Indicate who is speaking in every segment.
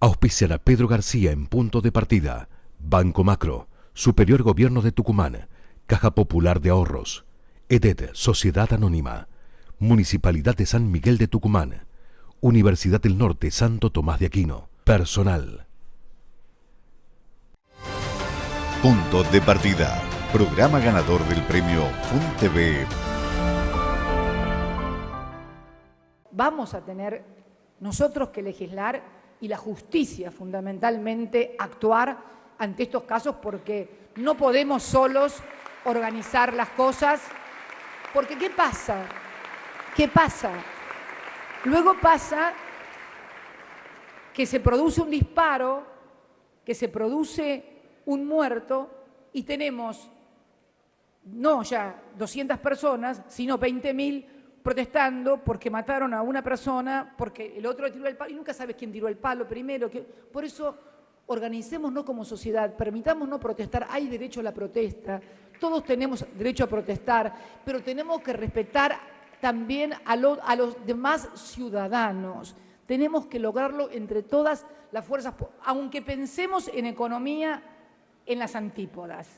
Speaker 1: Auspician a Pedro García en Punto de Partida, Banco Macro, Superior Gobierno de Tucumán, Caja Popular de Ahorros, EDET, Sociedad Anónima, Municipalidad de San Miguel de Tucumán, Universidad del Norte Santo Tomás de Aquino, Personal.
Speaker 2: Punto de Partida, programa ganador del premio FUNTV.
Speaker 3: Vamos a tener nosotros que legislar y la justicia fundamentalmente actuar ante estos casos, porque no podemos solos organizar las cosas, porque ¿qué pasa? ¿Qué pasa? Luego pasa que se produce un disparo, que se produce un muerto y tenemos no ya 200 personas, sino 20.000 protestando porque mataron a una persona, porque el otro tiró el palo, y nunca sabes quién tiró el palo primero. Por eso, organicémonos como sociedad, permitámonos protestar, hay derecho a la protesta, todos tenemos derecho a protestar, pero tenemos que respetar también a los demás ciudadanos. Tenemos que lograrlo entre todas las fuerzas, aunque pensemos en economía en las antípodas,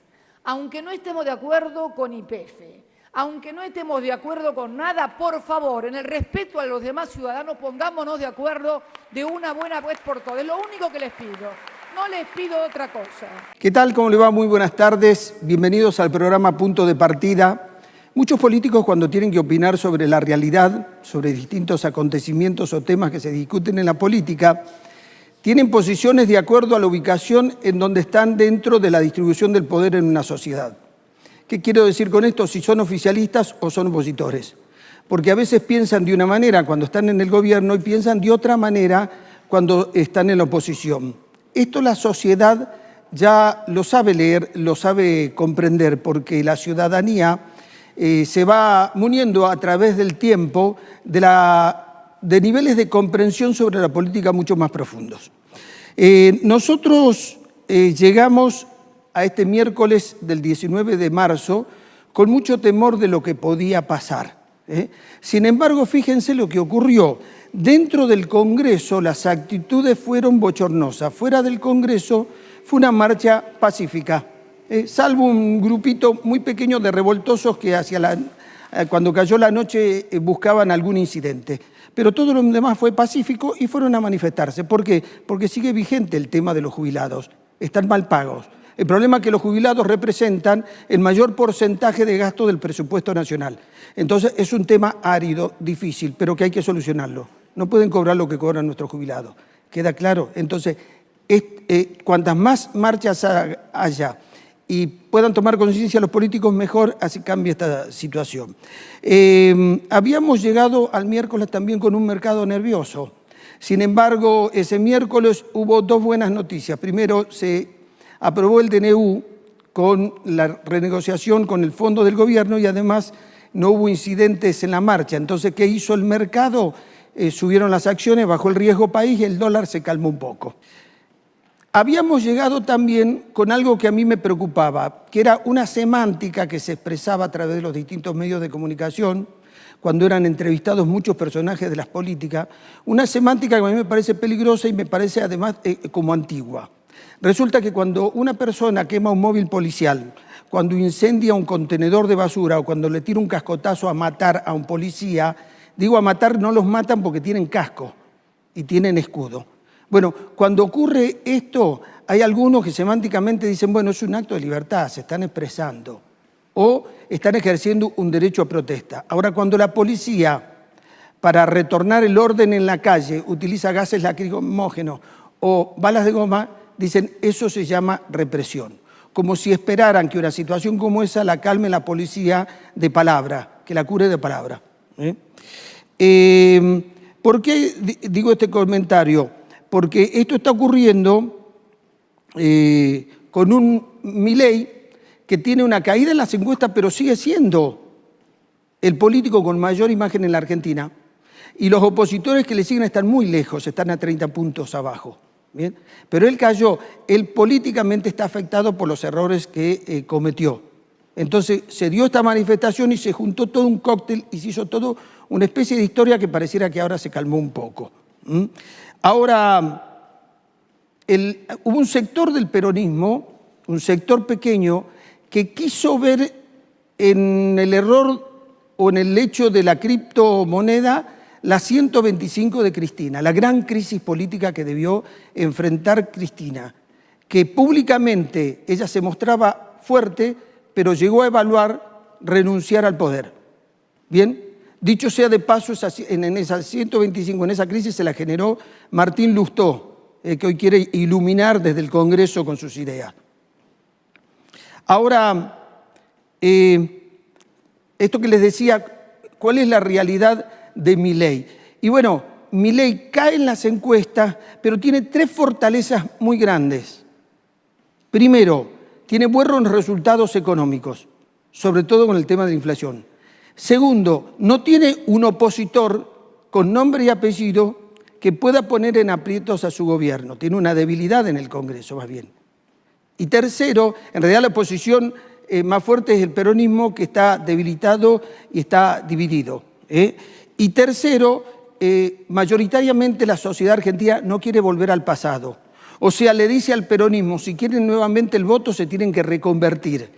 Speaker 3: aunque no estemos de acuerdo con YPF, aunque no estemos de acuerdo con nada, por favor, en el respeto a los demás ciudadanos, pongámonos de acuerdo de una buena vez por todas. Es lo único que les pido. No les pido otra cosa.
Speaker 4: ¿Qué tal? ¿Cómo le va? Muy buenas tardes. Bienvenidos al programa Punto de Partida. Muchos políticos, cuando tienen que opinar sobre la realidad, sobre distintos acontecimientos o temas que se discuten en la política, tienen posiciones de acuerdo a la ubicación en donde están dentro de la distribución del poder en una sociedad. ¿Qué quiero decir con esto? Si son oficialistas o son opositores. Porque a veces piensan de una manera cuando están en el gobierno y piensan de otra manera cuando están en la oposición. Esto la sociedad ya lo sabe leer, lo sabe comprender, porque la ciudadanía se va muniendo a través del tiempo de niveles de comprensión sobre la política mucho más profundos. Nosotros llegamos a este miércoles del 19 de marzo con mucho temor de lo que podía pasar. Sin embargo, fíjense lo que ocurrió. Dentro del Congreso las actitudes fueron bochornosas. Fuera del Congreso fue una marcha pacífica, salvo un grupito muy pequeño de revoltosos que cuando cayó la noche buscaban algún incidente. Pero todo lo demás fue pacífico y fueron a manifestarse. ¿Por qué? Porque sigue vigente el tema de los jubilados. Están mal pagos. El problema es que los jubilados representan el mayor porcentaje de gasto del presupuesto nacional. Entonces es un tema árido, difícil, pero que hay que solucionarlo. No pueden cobrar lo que cobran nuestros jubilados. ¿Queda claro? Entonces, cuantas más marchas haya y puedan tomar conciencia los políticos, mejor, así cambia esta situación. Habíamos llegado al miércoles también con un mercado nervioso. Sin embargo, ese miércoles hubo dos buenas noticias. Primero, se aprobó el DNU con la renegociación con el fondo del gobierno y además no hubo incidentes en la marcha. Entonces, ¿qué hizo el mercado? Subieron las acciones, bajó el riesgo país y el dólar se calmó un poco. Habíamos llegado también con algo que a mí me preocupaba, que era una semántica que se expresaba a través de los distintos medios de comunicación, cuando eran entrevistados muchos personajes de las políticas, una semántica que a mí me parece peligrosa y me parece además como antigua. Resulta que cuando una persona quema un móvil policial, cuando incendia un contenedor de basura o cuando le tira un cascotazo a matar a un policía, digo a matar, no los matan porque tienen casco y tienen escudo. Bueno, cuando ocurre esto, hay algunos que semánticamente dicen, bueno, es un acto de libertad, se están expresando o están ejerciendo un derecho a protesta. Ahora, cuando la policía, para retornar el orden en la calle, utiliza gases lacrimógenos o balas de goma, dicen, eso se llama represión. Como si esperaran que una situación como esa la calme la policía de palabra, que la cure de palabra. ¿Por qué digo este comentario? Porque esto está ocurriendo con un Milei que tiene una caída en las encuestas, pero sigue siendo el político con mayor imagen en la Argentina. Y los opositores que le siguen están muy lejos, están a 30 puntos abajo. ¿Bien? Pero él cayó, él políticamente está afectado por los errores que cometió. Entonces se dio esta manifestación y se juntó todo un cóctel y se hizo todo una especie de historia que pareciera que ahora se calmó un poco. Ahora, hubo un sector del peronismo, un sector pequeño, que quiso ver en el error o en el hecho de la criptomoneda la 125 de Cristina, la gran crisis política que debió enfrentar Cristina, que públicamente ella se mostraba fuerte, pero llegó a evaluar renunciar al poder. Bien, dicho sea de paso, en esa 125, en esa crisis se la generó Martín Lustó, que hoy quiere iluminar desde el Congreso con sus ideas. Ahora, esto que les decía, ¿cuál es la realidad de Milei? Y bueno, Milei cae en las encuestas, pero tiene tres fortalezas muy grandes. Primero, tiene buenos resultados económicos, sobre todo con el tema de la inflación. Segundo, no tiene un opositor con nombre y apellido que pueda poner en aprietos a su gobierno. Tiene una debilidad en el Congreso, más bien. Y tercero, en realidad la oposición más fuerte es el peronismo, que está debilitado y está dividido. Y tercero, mayoritariamente la sociedad argentina no quiere volver al pasado. O sea, le dice al peronismo, si quieren nuevamente el voto, se tienen que reconvertir.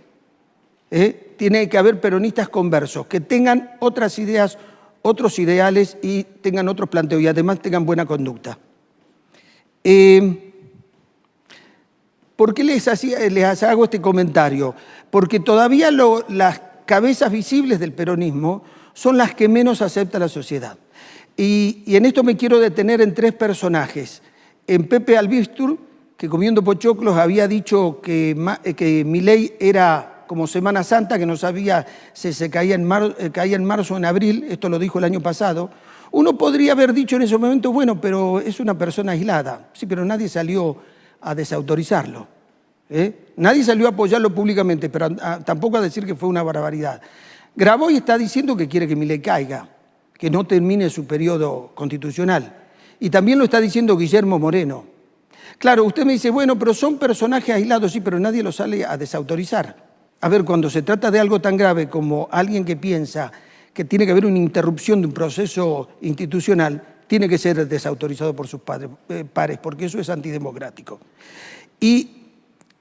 Speaker 4: Tiene que haber peronistas conversos, que tengan otras ideas, otros ideales y tengan otros planteos y además tengan buena conducta. ¿Por qué les hago este comentario? Porque todavía las cabezas visibles del peronismo son las que menos acepta la sociedad. Y en esto me quiero detener en tres personajes. En Pepe Albistur, que comiendo pochoclos había dicho que Milei era como Semana Santa, que no sabía si se caía en marzo o en abril, esto lo dijo el año pasado. Uno podría haber dicho en ese momento, bueno, pero es una persona aislada. Sí, pero nadie salió a desautorizarlo. Nadie salió a apoyarlo públicamente, pero tampoco a decir que fue una barbaridad. Graboy está diciendo que quiere que Milei caiga, que no termine su periodo constitucional. Y también lo está diciendo Guillermo Moreno. Claro, usted me dice, bueno, pero son personajes aislados, sí, pero nadie los sale a desautorizar. A ver, cuando se trata de algo tan grave como alguien que piensa que tiene que haber una interrupción de un proceso institucional, tiene que ser desautorizado por sus pares, porque eso es antidemocrático. Y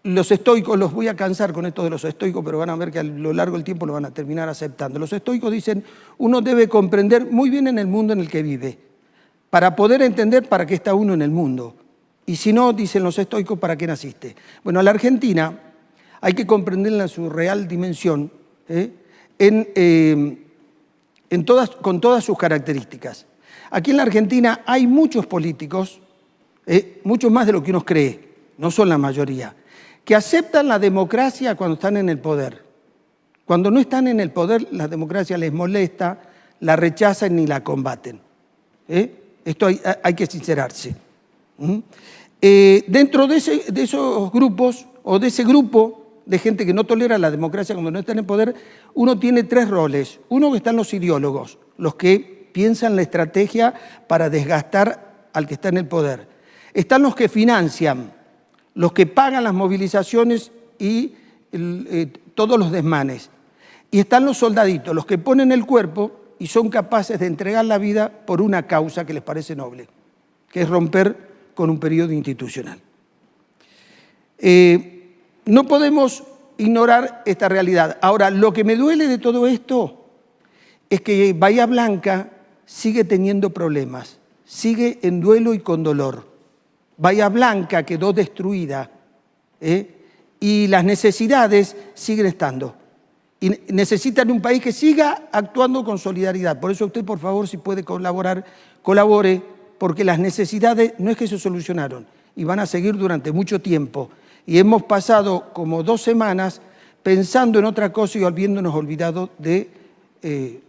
Speaker 4: los estoicos, los voy a cansar con esto de los estoicos, pero van a ver que a lo largo del tiempo lo van a terminar aceptando. Los estoicos dicen, uno debe comprender muy bien en el mundo en el que vive, para poder entender para qué está uno en el mundo. Y si no, dicen los estoicos, ¿para qué naciste? Bueno, a la Argentina hay que comprenderla en su real dimensión, con todas sus características. Aquí en la Argentina hay muchos políticos, muchos más de lo que uno cree, no son la mayoría, que aceptan la democracia cuando están en el poder. Cuando no están en el poder, la democracia les molesta, la rechazan ni la combaten. Esto hay que sincerarse. Dentro de esos grupos, o de ese grupo de gente que no tolera la democracia cuando no está en el poder, uno tiene tres roles. Uno que están los ideólogos, los que piensan la estrategia para desgastar al que está en el poder. Están los que financian, los que pagan las movilizaciones y todos los desmanes. Y están los soldaditos, los que ponen el cuerpo y son capaces de entregar la vida por una causa que les parece noble, que es romper con un periodo institucional. No podemos ignorar esta realidad. Ahora, lo que me duele de todo esto es que Bahía Blanca sigue teniendo problemas, sigue en duelo y con dolor. Bahía Blanca quedó destruida y las necesidades siguen estando. Y necesitan un país que siga actuando con solidaridad. Por eso usted, por favor, si puede colaborar, colabore, porque las necesidades no es que se solucionaron y van a seguir durante mucho tiempo. Y hemos pasado como 2 semanas pensando en otra cosa y habiéndonos olvidado de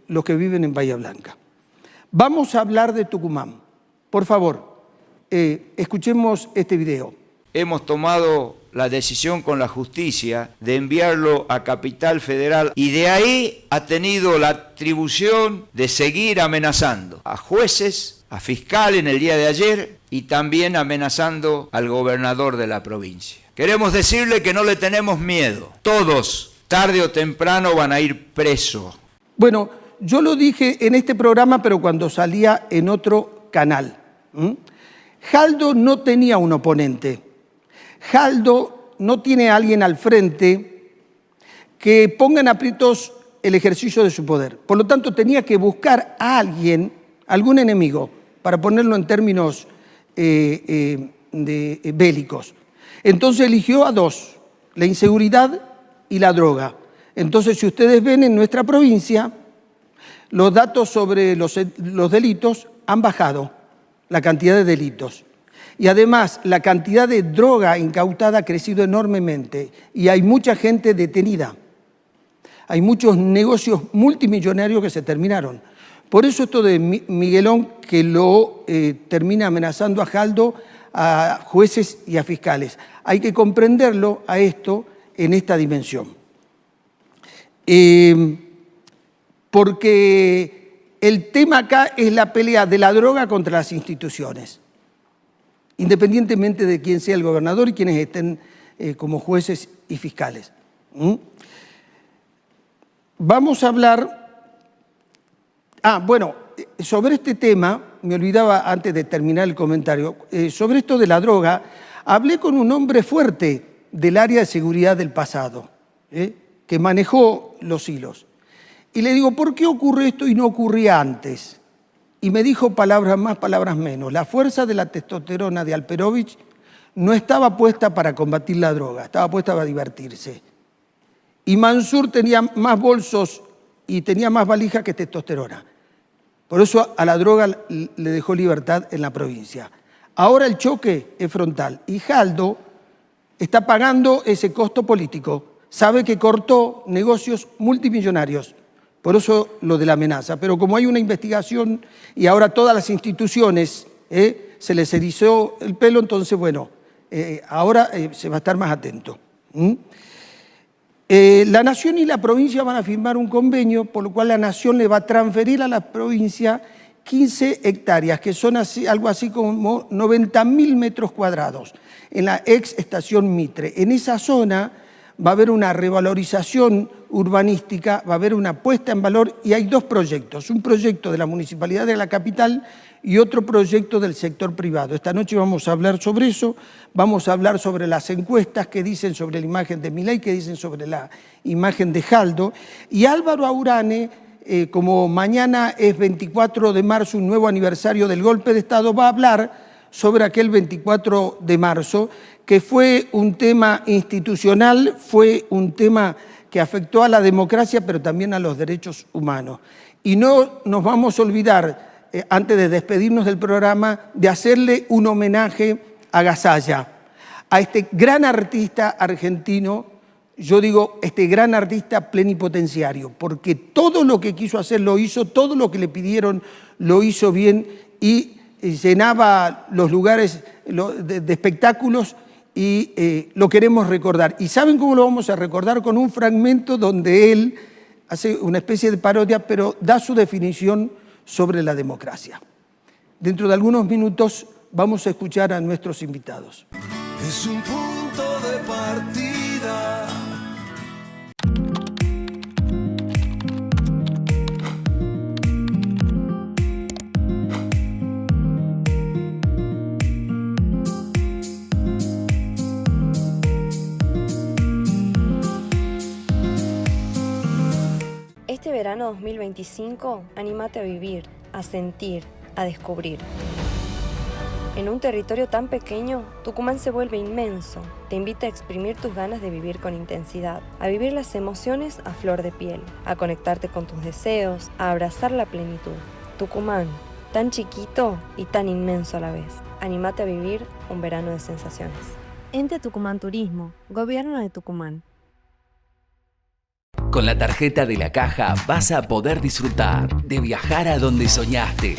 Speaker 4: los que viven en Bahía Blanca. Vamos a hablar de Tucumán. Por favor, escuchemos este video.
Speaker 5: Hemos tomado la decisión con la justicia de enviarlo a Capital Federal y de ahí ha tenido la atribución de seguir amenazando a jueces, a fiscales en el día de ayer y también amenazando al gobernador de la provincia. Queremos decirle que no le tenemos miedo. Todos, tarde o temprano, van a ir presos.
Speaker 4: Bueno, yo lo dije en este programa, pero cuando salía en otro canal. Jaldo no tenía un oponente. Jaldo no tiene a alguien al frente que ponga en aprietos el ejercicio de su poder. Por lo tanto, tenía que buscar a alguien, algún enemigo, para ponerlo en términos bélicos. Entonces eligió a dos, la inseguridad y la droga. Entonces, si ustedes ven en nuestra provincia, los datos sobre los delitos han bajado, la cantidad de delitos. Y además, la cantidad de droga incautada ha crecido enormemente y hay mucha gente detenida. Hay muchos negocios multimillonarios que se terminaron. Por eso esto de Miguelón, que lo termina amenazando a Jaldo, a jueces y a fiscales. Hay que comprenderlo a esto en esta dimensión. Porque el tema acá es la pelea de la droga contra las instituciones, independientemente de quién sea el gobernador y quienes estén como jueces y fiscales. Vamos a hablar, sobre este tema, me olvidaba antes de terminar el comentario, sobre esto de la droga, hablé con un hombre fuerte del área de seguridad del pasado, que manejó los hilos. Y le digo, ¿por qué ocurre esto y no ocurría antes? Y me dijo palabras más, palabras menos. La fuerza de la testosterona de Alperovich no estaba puesta para combatir la droga, estaba puesta para divertirse. Y Mansur tenía más bolsos y tenía más valija que testosterona. Por eso a la droga le dejó libertad en la provincia. Ahora el choque es frontal y Jaldo está pagando ese costo político. Sabe que cortó negocios multimillonarios, por eso lo de la amenaza. Pero como hay una investigación y ahora todas las instituciones se les erizó el pelo, entonces ahora se va a estar más atento. La Nación y la provincia van a firmar un convenio por lo cual la Nación le va a transferir a la provincia 15 hectáreas, que son algo así como 90.000 metros cuadrados, en la ex estación Mitre. En esa zona va a haber una revalorización urbanística, va a haber una puesta en valor y hay dos proyectos, un proyecto de la Municipalidad de la Capital y otro proyecto del sector privado. Esta noche vamos a hablar sobre eso, vamos a hablar sobre las encuestas que dicen sobre la imagen de Milei, que dicen sobre la imagen de Jaldo. Y Álvaro Aurane, como mañana es 24 de marzo, un nuevo aniversario del golpe de Estado, va a hablar sobre aquel 24 de marzo, que fue un tema institucional, fue un tema que afectó a la democracia, pero también a los derechos humanos. Y no nos vamos a olvidar, antes de despedirnos del programa, de hacerle un homenaje a Gasalla, a este gran artista argentino, yo digo, este gran artista plenipotenciario, porque todo lo que quiso hacer lo hizo, todo lo que le pidieron lo hizo bien y llenaba los lugares de espectáculos y lo queremos recordar. ¿Y saben cómo lo vamos a recordar? Con un fragmento donde él hace una especie de parodia, pero da su definición sobre la democracia. Dentro de algunos minutos vamos a escuchar a nuestros invitados.
Speaker 6: Es un punto de partida.
Speaker 7: Este verano 2025, anímate a vivir, a sentir, a descubrir. En un territorio tan pequeño, Tucumán se vuelve inmenso. Te invita a exprimir tus ganas de vivir con intensidad, a vivir las emociones a flor de piel, a conectarte con tus deseos, a abrazar la plenitud. Tucumán, tan chiquito y tan inmenso a la vez. Anímate a vivir un verano de sensaciones.
Speaker 8: Ente Tucumán Turismo, Gobierno de Tucumán.
Speaker 9: Con la tarjeta de la Caja vas a poder disfrutar de viajar a donde soñaste.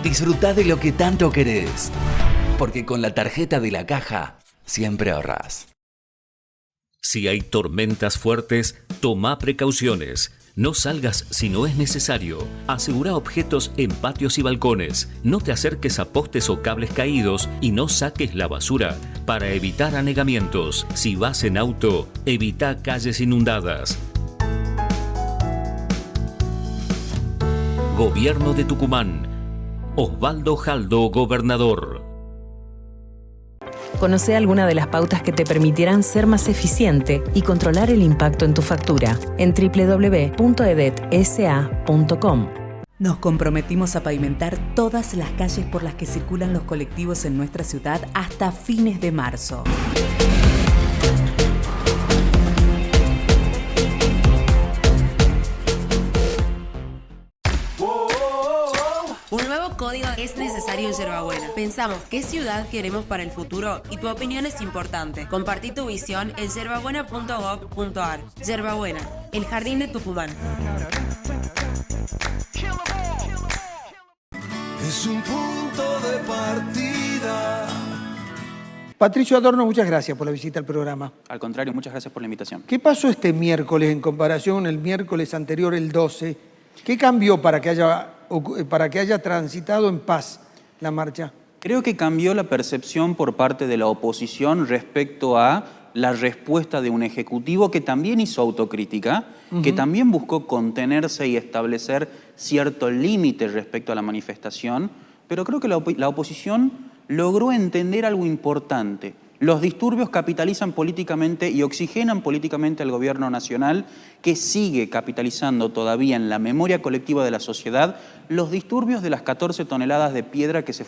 Speaker 9: Disfrutá de lo que tanto querés, porque con la tarjeta de la Caja siempre ahorrás.
Speaker 10: Si hay tormentas fuertes, toma precauciones. No salgas si no es necesario. Asegura objetos en patios y balcones. No te acerques a postes o cables caídos y no saques la basura. Para evitar anegamientos, si vas en auto, evita calles inundadas. Gobierno de Tucumán. Osvaldo Jaldo, gobernador.
Speaker 11: Conoce alguna de las pautas que te permitirán ser más eficiente y controlar el impacto en tu factura en www.edetsa.com.
Speaker 12: Nos comprometimos a pavimentar todas las calles por las que circulan los colectivos en nuestra ciudad hasta fines de marzo.
Speaker 13: Un nuevo código es necesario en Yerbabuena. Pensamos qué ciudad queremos para el futuro y tu opinión es importante. Compartí tu visión en yerbabuena.gov.ar. Yerbabuena, el jardín de Tucumán.
Speaker 6: Es un punto de partida.
Speaker 4: Patricio Adorno, muchas gracias por la visita al programa.
Speaker 14: Al contrario, muchas gracias por la invitación.
Speaker 4: ¿Qué pasó este miércoles en comparación con el miércoles anterior, el 12? ¿Qué cambió para que haya transitado en paz la marcha?
Speaker 14: Creo que cambió la percepción por parte de la oposición respecto a la respuesta de un ejecutivo que también hizo autocrítica, que también buscó contenerse y establecer cierto límite respecto a la manifestación, pero creo que la oposición logró entender algo importante. Los disturbios capitalizan políticamente y oxigenan políticamente al gobierno nacional, que sigue capitalizando todavía en la memoria colectiva de la sociedad los disturbios de las 14 toneladas de piedra que se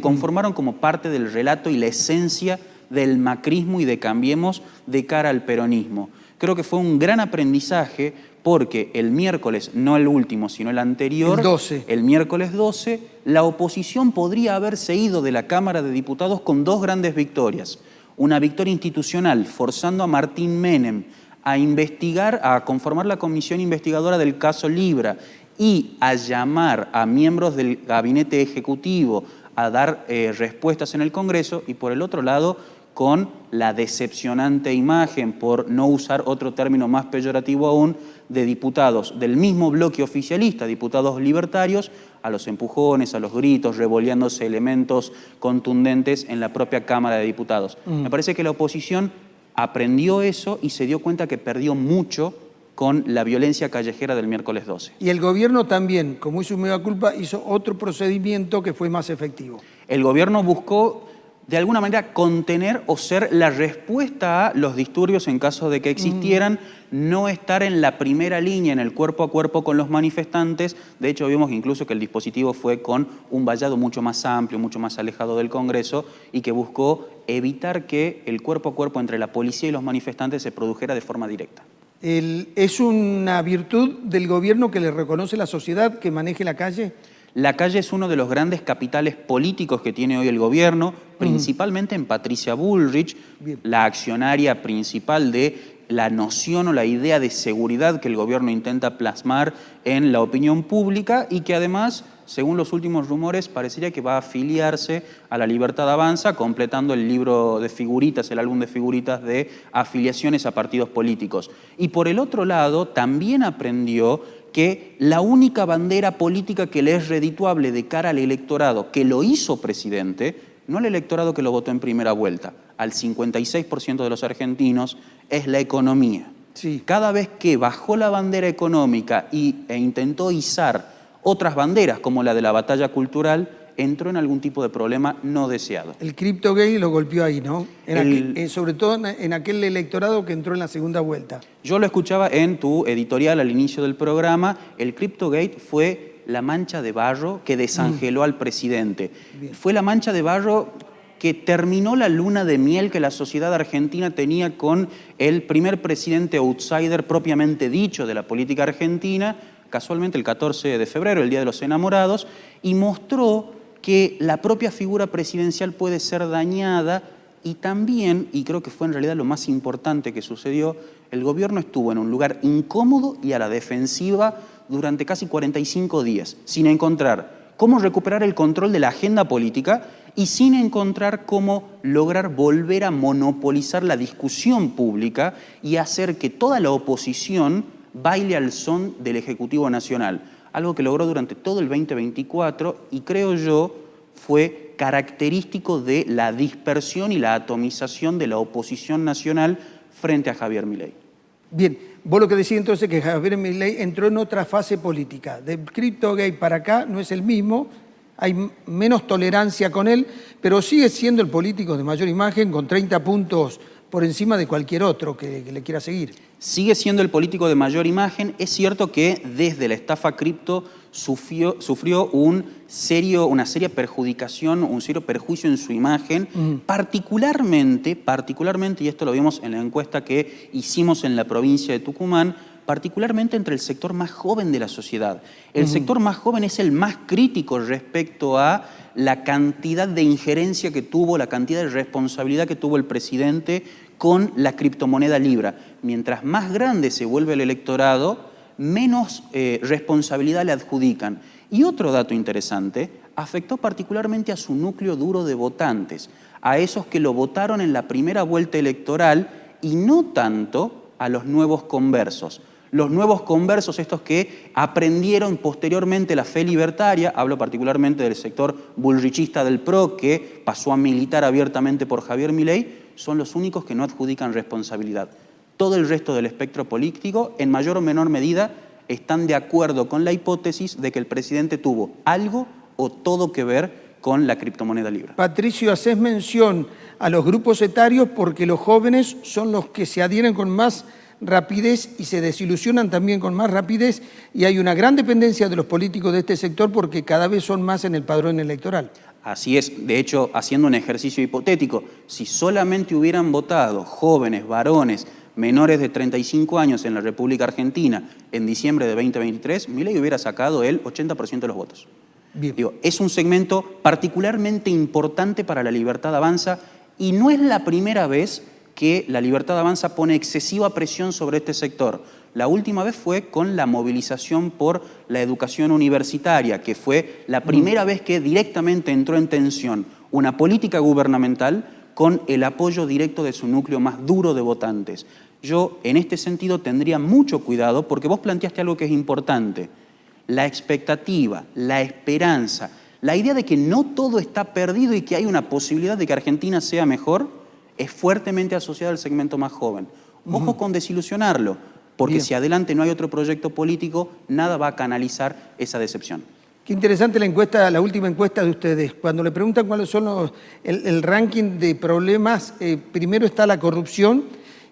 Speaker 14: conformaron como parte del relato y la esencia del macrismo y de Cambiemos de cara al peronismo. Creo que fue un gran aprendizaje porque el miércoles, no el último, sino el anterior, el miércoles 12, la oposición podría haberse ido de la Cámara de Diputados con dos grandes victorias. Una victoria institucional, forzando a Martín Menem a investigar, a conformar la comisión investigadora del caso Libra y a llamar a miembros del gabinete ejecutivo a dar respuestas en el Congreso, y por el otro lado, con la decepcionante imagen, por no usar otro término más peyorativo aún, de diputados del mismo bloque oficialista, diputados libertarios, a los empujones, a los gritos, revoleándose elementos contundentes en la propia Cámara de Diputados. Me parece que la oposición aprendió eso y se dio cuenta que perdió mucho con la violencia callejera del miércoles 12.
Speaker 4: Y el gobierno también, como hizo un mea culpa, hizo otro procedimiento que fue más efectivo.
Speaker 14: El gobierno buscó de alguna manera contener o ser la respuesta a los disturbios en caso de que existieran, no estar en la primera línea, en el cuerpo a cuerpo con los manifestantes. De hecho, vimos incluso que el dispositivo fue con un vallado mucho más amplio, mucho más alejado del Congreso, y que buscó evitar que el cuerpo a cuerpo entre la policía y los manifestantes se produjera de forma directa.
Speaker 4: ¿Es una virtud del gobierno que le reconoce la sociedad que maneje la calle?
Speaker 14: La calle es uno de los grandes capitales políticos que tiene hoy el gobierno, principalmente en Patricia Bullrich, la accionaria principal de la noción o la idea de seguridad que el gobierno intenta plasmar en la opinión pública y que además, según los últimos rumores, parecería que va a afiliarse a la Libertad Avanza, completando el libro de figuritas, el álbum de figuritas de afiliaciones a partidos políticos. Y por el otro lado, también aprendió que la única bandera política que le es redituable de cara al electorado que lo hizo presidente, no al electorado que lo votó en primera vuelta, al 56% de los argentinos, es la economía.
Speaker 4: Sí.
Speaker 14: Cada vez que bajó la bandera económica e intentó izar otras banderas, como la de la batalla cultural, entró en algún tipo de problema no deseado.
Speaker 4: El CryptoGate lo golpeó ahí, ¿no? Sobre todo en aquel electorado que entró en la segunda vuelta.
Speaker 14: Yo lo escuchaba en tu editorial al inicio del programa. El CryptoGate fue la mancha de barro que desangeló al presidente. Bien. Fue la mancha de barro que terminó la luna de miel que la sociedad argentina tenía con el primer presidente outsider propiamente dicho de la política argentina, casualmente el 14 de febrero, el Día de los Enamorados, y mostró que la propia figura presidencial puede ser dañada y también, y creo que fue en realidad lo más importante que sucedió, el gobierno estuvo en un lugar incómodo y a la defensiva durante casi 45 días, sin encontrar cómo recuperar el control de la agenda política y sin encontrar cómo lograr volver a monopolizar la discusión pública y hacer que toda la oposición baile al son del Ejecutivo Nacional. Algo que logró durante todo el 2024 y creo yo fue característico de la dispersión y la atomización de la oposición nacional frente a Javier Milei.
Speaker 4: Bien, vos lo que decís entonces que Javier Milei entró en otra fase política. Del CryptoGate para acá no es el mismo Hay menos tolerancia con él, pero sigue siendo el político de mayor imagen con 30 puntos por encima de cualquier otro que le quiera seguir.
Speaker 14: Sigue siendo el político de mayor imagen. Es cierto que desde la estafa cripto sufrió una seria perjudicación, un serio perjuicio en su imagen, particularmente, y esto lo vimos en la encuesta que hicimos en la provincia de Tucumán, particularmente entre el sector más joven de la sociedad. El sector más joven es el más crítico respecto a la cantidad de injerencia que tuvo, la cantidad de responsabilidad que tuvo el presidente con la criptomoneda Libra. Mientras más grande se vuelve el electorado, menos responsabilidad le adjudican. Y otro dato interesante, afectó particularmente a su núcleo duro de votantes, a esos que lo votaron en la primera vuelta electoral y no tanto a los nuevos conversos. Los nuevos conversos, estos que aprendieron posteriormente la fe libertaria, hablo particularmente del sector bullrichista del PRO, que pasó a militar abiertamente por Javier Milei, son los únicos que no adjudican responsabilidad. Todo el resto del espectro político, en mayor o menor medida, están de acuerdo con la hipótesis de que el presidente tuvo algo o todo que ver con la criptomoneda Libra.
Speaker 4: Patricio, haces mención a los grupos etarios porque los jóvenes son los que se adhieren con más rapidez y se desilusionan también con más rapidez, y hay una gran dependencia de los políticos de este sector porque cada vez son más en el padrón electoral.
Speaker 14: Así es, de hecho, haciendo un ejercicio hipotético, si solamente hubieran votado jóvenes, varones, menores de 35 años en la República Argentina en diciembre de 2023, Milei hubiera sacado el 80% de los votos. Digo, es un segmento particularmente importante para la Libertad Avanza y no es la primera vez que la Libertad Avanza pone excesiva presión sobre este sector. La última vez fue con la movilización por la educación universitaria, que fue la primera vez que directamente entró en tensión una política gubernamental con el apoyo directo de su núcleo más duro de votantes. Yo, en este sentido, tendría mucho cuidado porque vos planteaste algo que es importante. La expectativa, la esperanza, la idea de que no todo está perdido y que hay una posibilidad de que Argentina sea mejor, es fuertemente asociada al segmento más joven. Ojo con desilusionarlo, porque si adelante no hay otro proyecto político, nada va a canalizar esa decepción.
Speaker 4: Qué interesante la encuesta, la última encuesta de ustedes. Cuando le preguntan cuáles son el ranking de problemas, primero está la corrupción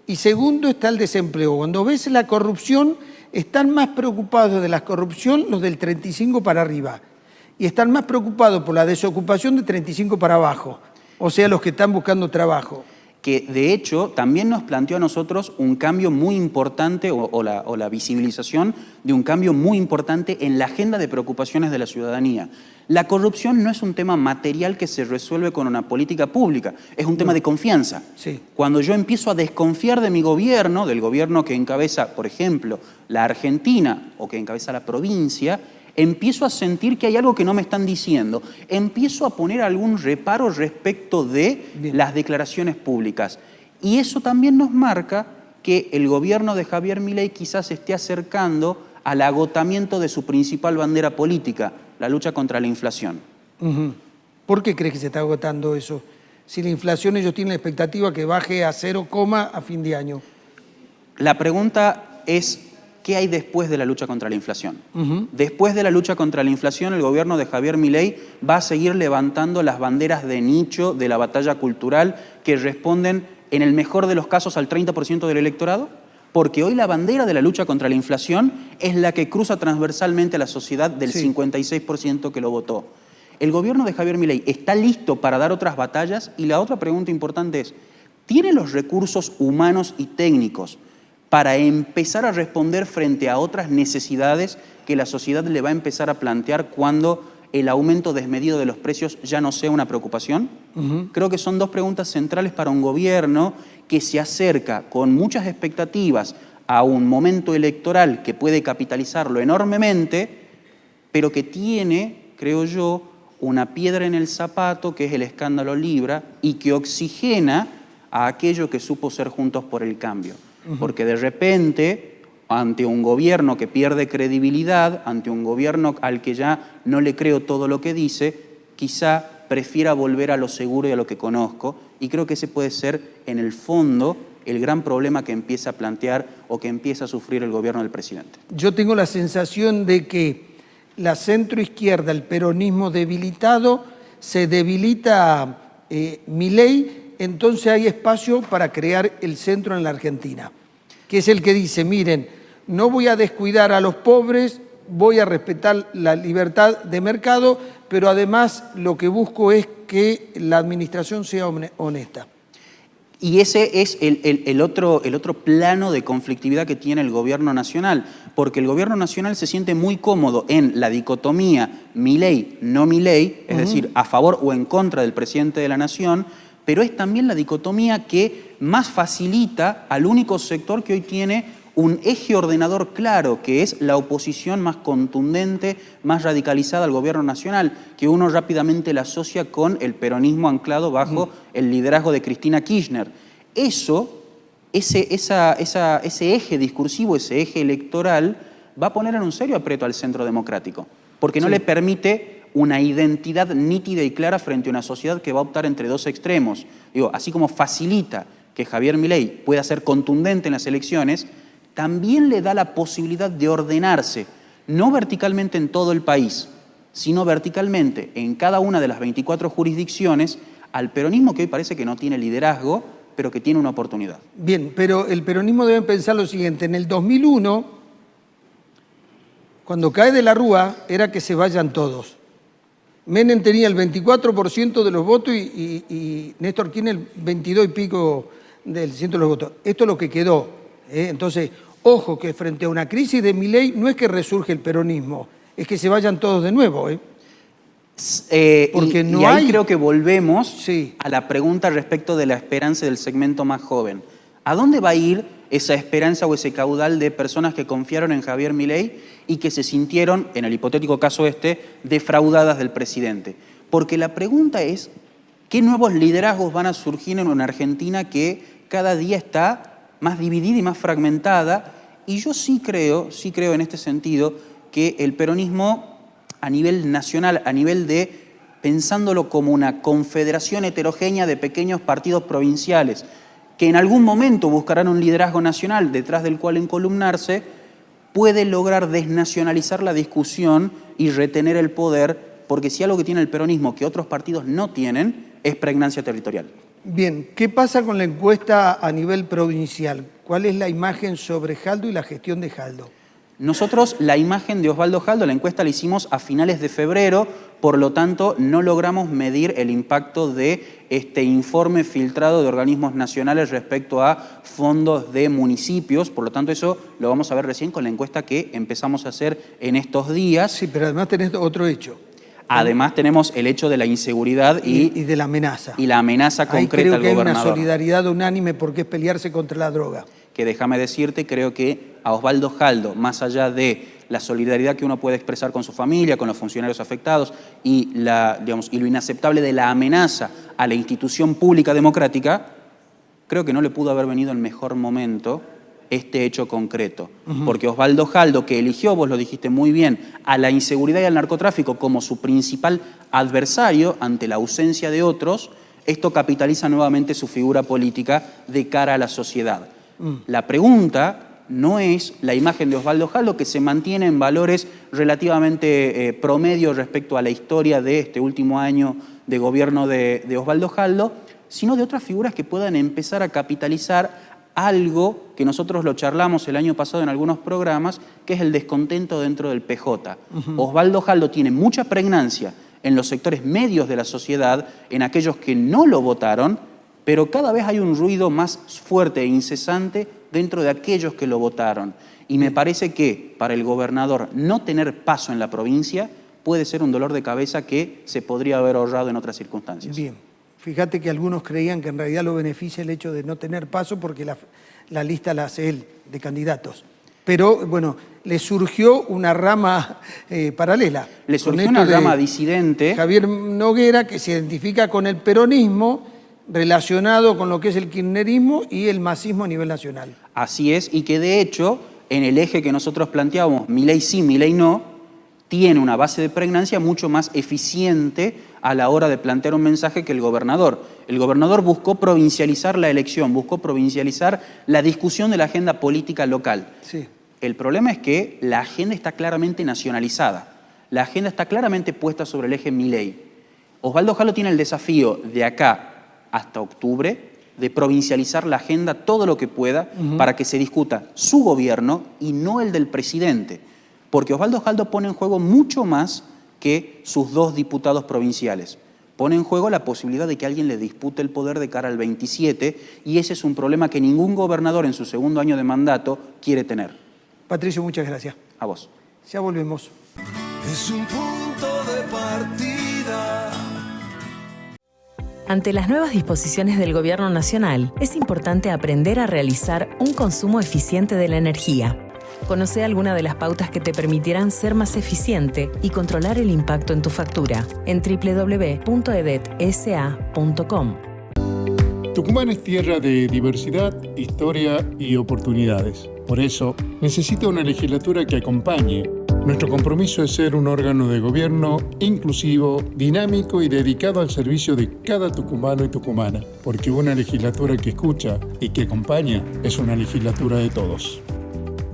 Speaker 4: y segundo está el desempleo. Cuando ves la corrupción, están más preocupados de la corrupción los del 35 para arriba y están más preocupados por la desocupación de 35 para abajo, o sea, los que están buscando trabajo.
Speaker 14: Que de hecho también nos planteó a nosotros un cambio muy importante o la visibilización de un cambio muy importante en la agenda de preocupaciones de la ciudadanía. La corrupción no es un tema material que se resuelve con una política pública, es un tema de confianza.
Speaker 4: Sí.
Speaker 14: Cuando yo empiezo a desconfiar de mi gobierno, del gobierno que encabeza, por ejemplo, la Argentina o que encabeza la provincia, empiezo a sentir que hay algo que no me están diciendo, empiezo a poner algún reparo respecto de las declaraciones públicas. Y eso también nos marca que el gobierno de Javier Milei quizás se esté acercando al agotamiento de su principal bandera política, la lucha contra la inflación.
Speaker 4: ¿Por qué crees que se está agotando eso? Si la inflación ellos tienen la expectativa que baje a 0, a fin de año.
Speaker 14: La pregunta es, ¿qué hay después de la lucha contra la inflación? Después de la lucha contra la inflación, el gobierno de Javier Milei va a seguir levantando las banderas de nicho de la batalla cultural que responden, en el mejor de los casos, al 30% del electorado, porque hoy la bandera de la lucha contra la inflación es la que cruza transversalmente a la sociedad del 56% que lo votó. El gobierno de Javier Milei está listo para dar otras batallas y la otra pregunta importante es, ¿tiene los recursos humanos y técnicos para empezar a responder frente a otras necesidades que la sociedad le va a empezar a plantear cuando el aumento desmedido de los precios ya no sea una preocupación? Creo que son dos preguntas centrales para un gobierno que se acerca con muchas expectativas a un momento electoral que puede capitalizarlo enormemente, pero que tiene, creo yo, una piedra en el zapato que es el escándalo Libra y que oxigena a aquello que supo ser Juntos por el Cambio. Porque de repente, ante un gobierno que pierde credibilidad, ante un gobierno al que ya no le creo todo lo que dice, quizá prefiera volver a lo seguro y a lo que conozco, y creo que ese puede ser, en el fondo, el gran problema que empieza a plantear o que empieza a sufrir el gobierno del presidente.
Speaker 4: Yo tengo la sensación de que la centroizquierda, el peronismo debilitado, se debilita Milei, entonces hay espacio para crear el centro en la Argentina, que es el que dice, miren, no voy a descuidar a los pobres, voy a respetar la libertad de mercado, pero además lo que busco es que la administración sea honesta.
Speaker 14: Y ese es el otro plano de conflictividad que tiene el gobierno nacional, porque el gobierno nacional se siente muy cómodo en la dicotomía Milei, no Milei, es decir, a favor o en contra del presidente de la nación, pero es también la dicotomía que más facilita al único sector que hoy tiene un eje ordenador claro, que es la oposición más contundente, más radicalizada al gobierno nacional, que uno rápidamente la asocia con el peronismo anclado bajo el liderazgo de Cristina Kirchner. Ese eje discursivo, ese eje electoral, va a poner en un serio aprieto al centro democrático, porque no le permite una identidad nítida y clara frente a una sociedad que va a optar entre dos extremos. Digo, así como facilita que Javier Milei pueda ser contundente en las elecciones, también le da la posibilidad de ordenarse, no verticalmente en todo el país, sino verticalmente en cada una de las 24 jurisdicciones, al peronismo que hoy parece que no tiene liderazgo, pero que tiene una oportunidad.
Speaker 4: Bien, pero el peronismo debe pensar lo siguiente, en el 2001, cuando cae de la Rúa, era que se vayan todos. Menem tenía el 24% de los votos y Néstor Kirchner el 22 y pico del ciento de los votos. Esto es lo que quedó. Entonces, ojo que frente a una crisis de Milei no es que resurge el peronismo, es que se vayan todos de nuevo. Porque no
Speaker 14: ahí
Speaker 4: hay...
Speaker 14: creo que volvemos a la pregunta respecto de la esperanza del segmento más joven. ¿A dónde va a ir esa esperanza o ese caudal de personas que confiaron en Javier Milei y que se sintieron, en el hipotético caso defraudadas del presidente? Porque la pregunta es, ¿qué nuevos liderazgos van a surgir en una Argentina que cada día está más dividida y más fragmentada? Y yo sí creo en este sentido que el peronismo a nivel nacional, a nivel de pensándolo como una confederación heterogénea de pequeños partidos provinciales, que en algún momento buscarán un liderazgo nacional detrás del cual encolumnarse, puede lograr desnacionalizar la discusión y retener el poder, porque si algo que tiene el peronismo que otros partidos no tienen, es pregnancia territorial.
Speaker 4: Bien, ¿qué pasa con la encuesta a nivel provincial? ¿Cuál es la imagen sobre Jaldo y la gestión de Jaldo?
Speaker 14: Nosotros la imagen de Osvaldo Jaldo, la encuesta la hicimos a finales de febrero, por lo tanto no logramos medir el impacto de este informe filtrado de organismos nacionales respecto a fondos de municipios, por lo tanto eso lo vamos a ver recién con la encuesta que empezamos a hacer en estos días.
Speaker 4: Sí, pero además tenés otro hecho.
Speaker 14: Además tenemos el hecho de la inseguridad y
Speaker 4: de la amenaza.
Speaker 14: Y la amenaza concreta al gobernador.
Speaker 4: Creo que hay una solidaridad unánime porque es pelearse contra la droga.
Speaker 14: Que déjame decirte, creo que a Osvaldo Jaldo, más allá de la solidaridad que uno puede expresar con su familia, con los funcionarios afectados y lo inaceptable de la amenaza a la institución pública democrática, creo que no le pudo haber venido el mejor momento este hecho concreto. Porque Osvaldo Jaldo, que eligió, vos lo dijiste muy bien, a la inseguridad y al narcotráfico como su principal adversario ante la ausencia de otros, esto capitaliza nuevamente su figura política de cara a la sociedad. La pregunta no es la imagen de Osvaldo Jaldo, que se mantiene en valores relativamente promedio respecto a la historia de este último año de gobierno de Osvaldo Jaldo, sino de otras figuras que puedan empezar a capitalizar algo que nosotros lo charlamos el año pasado en algunos programas, que es el descontento dentro del PJ. Osvaldo Jaldo tiene mucha pregnancia en los sectores medios de la sociedad, en aquellos que no lo votaron, pero cada vez hay un ruido más fuerte e incesante dentro de aquellos que lo votaron. Y me parece que para el gobernador no tener paso en la provincia puede ser un dolor de cabeza que se podría haber ahorrado en otras circunstancias.
Speaker 4: Bien. Fíjate que algunos creían que en realidad lo beneficia el hecho de no tener paso porque la lista la hace él, de candidatos. Pero, bueno, le surgió una rama paralela.
Speaker 14: Le surgió una rama disidente.
Speaker 4: Javier Noguera, que se identifica con el peronismo, relacionado con lo que es el kirchnerismo y el masismo a nivel nacional.
Speaker 14: Así es, y que de hecho, en el eje que nosotros planteábamos, Milei sí, Milei no, tiene una base de pregnancia mucho más eficiente a la hora de plantear un mensaje que el gobernador. El gobernador buscó provincializar la elección, buscó provincializar la discusión de la agenda política local.
Speaker 4: Sí.
Speaker 14: El problema es que la agenda está claramente nacionalizada. La agenda está claramente puesta sobre el eje Milei. Osvaldo Jaldo tiene el desafío de acá hasta octubre de provincializar la agenda todo lo que pueda para que se discuta su gobierno y no el del presidente. Porque Osvaldo Jaldo pone en juego mucho más que sus 2 diputados provinciales. Pone en juego la posibilidad de que alguien le dispute el poder de cara al 27 y ese es un problema que ningún gobernador en su segundo año de mandato quiere tener.
Speaker 4: Patricio, muchas gracias.
Speaker 14: A vos.
Speaker 4: Ya volvemos.
Speaker 6: Es un punto de partida.
Speaker 11: Ante las nuevas disposiciones del Gobierno Nacional, es importante aprender a realizar un consumo eficiente de la energía. Conoce alguna de las pautas que te permitirán ser más eficiente y controlar el impacto en tu factura en www.edetsa.com.
Speaker 15: Tucumán es tierra de diversidad, historia y oportunidades. Por eso, necesita una legislatura que acompañe. Nuestro compromiso es ser un órgano de gobierno inclusivo, dinámico y dedicado al servicio de cada tucumano y tucumana, porque una legislatura que escucha y que acompaña es una legislatura de todos.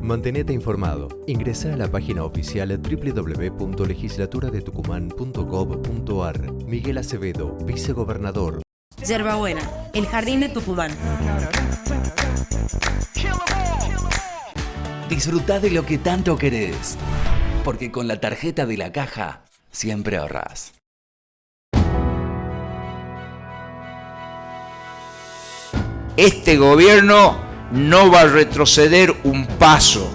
Speaker 16: Mantenete informado. Ingresá a la página oficial www.legislaturadetucumán.gov.ar. Miguel Acevedo, vicegobernador.
Speaker 13: Yerbabuena, el jardín de Tucumán.
Speaker 9: Disfrutá de lo que tanto querés, porque con la tarjeta de la Caja siempre ahorrás.
Speaker 5: Este gobierno no va a retroceder un paso.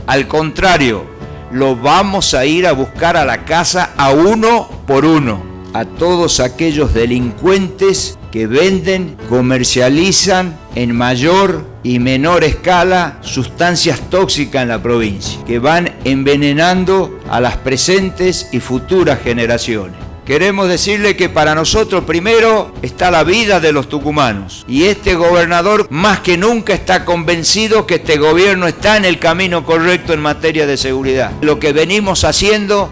Speaker 5: Al contrario, lo vamos a ir a buscar a la casa a uno por uno. A todos aquellos delincuentes que venden, comercializan en mayor y menor escala sustancias tóxicas en la provincia, que van envenenando a las presentes y futuras generaciones. Queremos decirle que para nosotros primero está la vida de los tucumanos y este gobernador más que nunca está convencido que este gobierno está en el camino correcto en materia de seguridad. Lo que venimos haciendo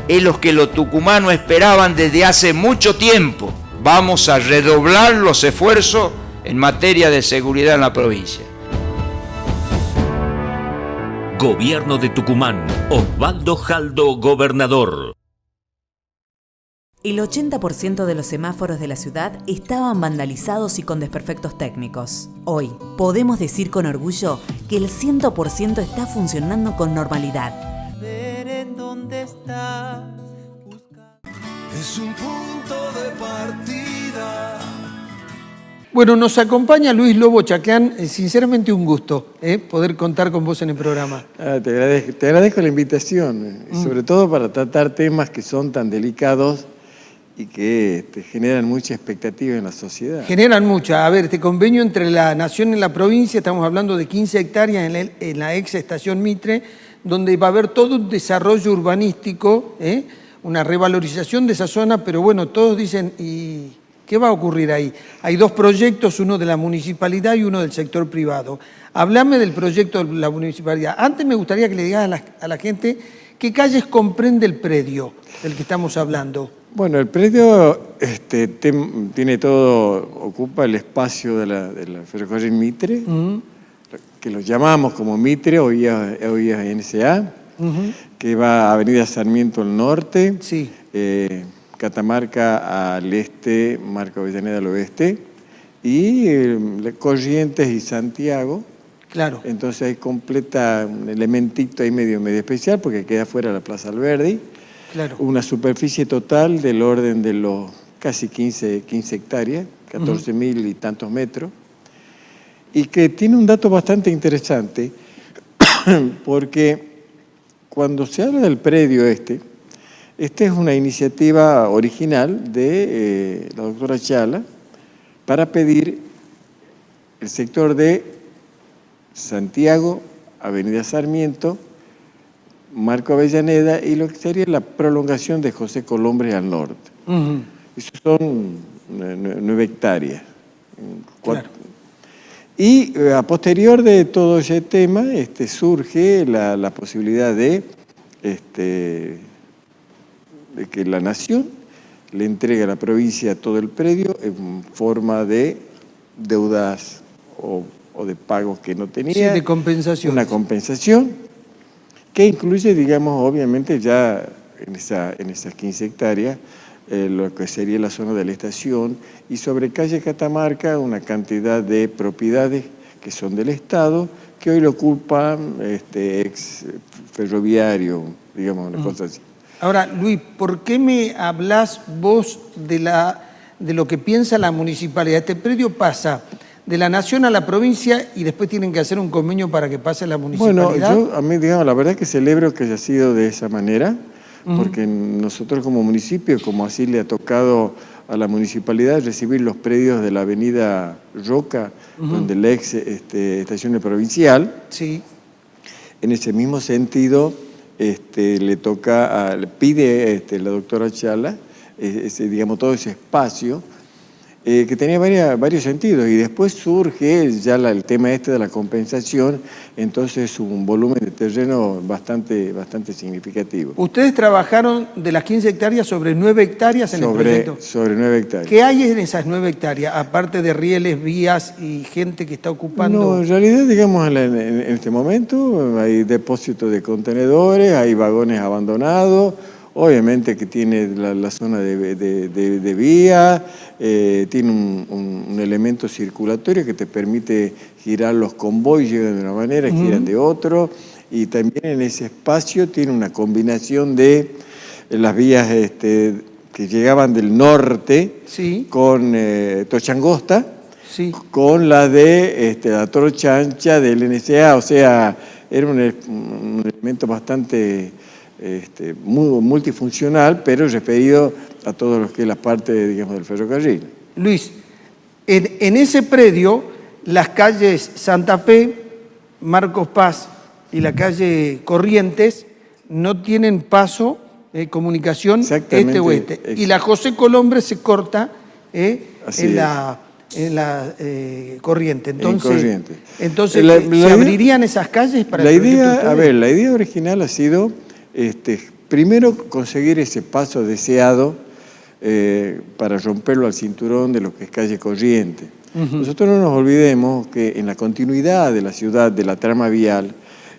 Speaker 5: es lo que los tucumanos esperaban desde hace mucho tiempo. Vamos a redoblar los esfuerzos en materia de seguridad en la provincia.
Speaker 10: Gobierno de Tucumán, Osvaldo Jaldo, gobernador.
Speaker 12: El 80% de los semáforos de la ciudad estaban vandalizados y con desperfectos técnicos. Hoy, podemos decir con orgullo que el 100% está funcionando con normalidad.
Speaker 6: Ver en dónde estás. Es un punto de partida.
Speaker 4: Bueno, nos acompaña Luis Lobo Chaclán. Sinceramente un gusto poder contar con vos en el programa.
Speaker 17: Te agradezco la invitación, sobre todo para tratar temas que son tan delicados y que generan mucha expectativa en la sociedad.
Speaker 4: Generan mucha. A ver, este convenio entre la nación y la provincia, estamos hablando de 15 hectáreas en la ex estación Mitre, donde va a haber todo un desarrollo urbanístico, una revalorización de esa zona, pero bueno, todos dicen, ¿y qué va a ocurrir ahí? Hay 2 proyectos, uno de la municipalidad y uno del sector privado. Hablame del proyecto de la municipalidad. Antes me gustaría que le digas a la gente qué calles comprende el predio del que estamos hablando.
Speaker 17: Bueno, el predio tiene todo, ocupa el espacio de la ferrocarril Mitre, que lo llamamos como Mitre, hoy es NSA, que va a Avenida Sarmiento al norte, Catamarca al este, Marco Avellaneda al oeste, y Corrientes y Santiago.
Speaker 4: Claro.
Speaker 17: Entonces ahí completa un elementito ahí medio especial, porque queda fuera la Plaza Alberdi.
Speaker 4: Claro.
Speaker 17: Una superficie total del orden de los casi 15 hectáreas, 14.000 y tantos metros, y que tiene un dato bastante interesante, porque cuando se habla del predio esta es una iniciativa original de la doctora Chala para pedir el sector de Santiago, Avenida Sarmiento, Marco Avellaneda y lo que sería la prolongación de José Colombres al norte. Eso son 9 hectáreas.
Speaker 4: Claro.
Speaker 17: Y a posterior de todo ese tema surge la posibilidad de que la nación le entregue a la provincia todo el predio en forma de deudas o de pagos que no tenía.
Speaker 4: Sí, de compensación.
Speaker 17: Una compensación que incluye, digamos, obviamente ya en esas 15 hectáreas, lo que sería la zona de la estación, y sobre calle Catamarca una cantidad de propiedades que son del Estado, que hoy lo ocupan ex ferroviario, digamos, una cosa así.
Speaker 4: Ahora, Luis, ¿por qué me hablas vos de lo que piensa la municipalidad? Este predio pasa de la nación a la provincia y después tienen que hacer un convenio para que pase a la municipalidad.
Speaker 17: Bueno, yo a mí, digamos, la verdad que celebro que haya sido de esa manera, porque nosotros como municipio, como así le ha tocado a la municipalidad recibir los predios de la avenida Roca, donde la ex estación provincial,
Speaker 4: sí.
Speaker 17: En ese mismo sentido, le pide la doctora Chala, digamos, todo ese espacio, que tenía varios sentidos, y después surge ya el tema de la compensación, entonces un volumen de terreno bastante significativo.
Speaker 4: Ustedes trabajaron de las 15 hectáreas sobre 9 hectáreas en el proyecto.
Speaker 17: Sobre 9 hectáreas.
Speaker 4: ¿Qué hay en esas 9 hectáreas, aparte de rieles, vías y gente que está ocupando?
Speaker 17: No, en realidad, digamos, en este momento hay depósitos de contenedores, hay vagones abandonados. Obviamente que tiene la zona de vía, tiene un elemento circulatorio que te permite girar los convoyes, llegan de una manera, giran de otro, y también en ese espacio tiene una combinación de las vías que llegaban del norte, sí, con Tochangosta, sí, con la de la Trocha Ancha del NSA, o sea, era un elemento bastante muy multifuncional, pero referido a todo lo que es la parte, digamos, del ferrocarril.
Speaker 4: Luis, en ese predio, las calles Santa Fe, Marcos Paz y la calle Corrientes no tienen paso, comunicación este-oeste. Y la José Colombre se corta en la Corriente. Entonces ¿se abrirían esas calles para
Speaker 17: la idea? A ver, la idea original ha sido primero conseguir ese paso deseado para romperlo al cinturón de lo que es calle Corriente. Nosotros no nos olvidemos que en la continuidad de la ciudad, de la trama vial,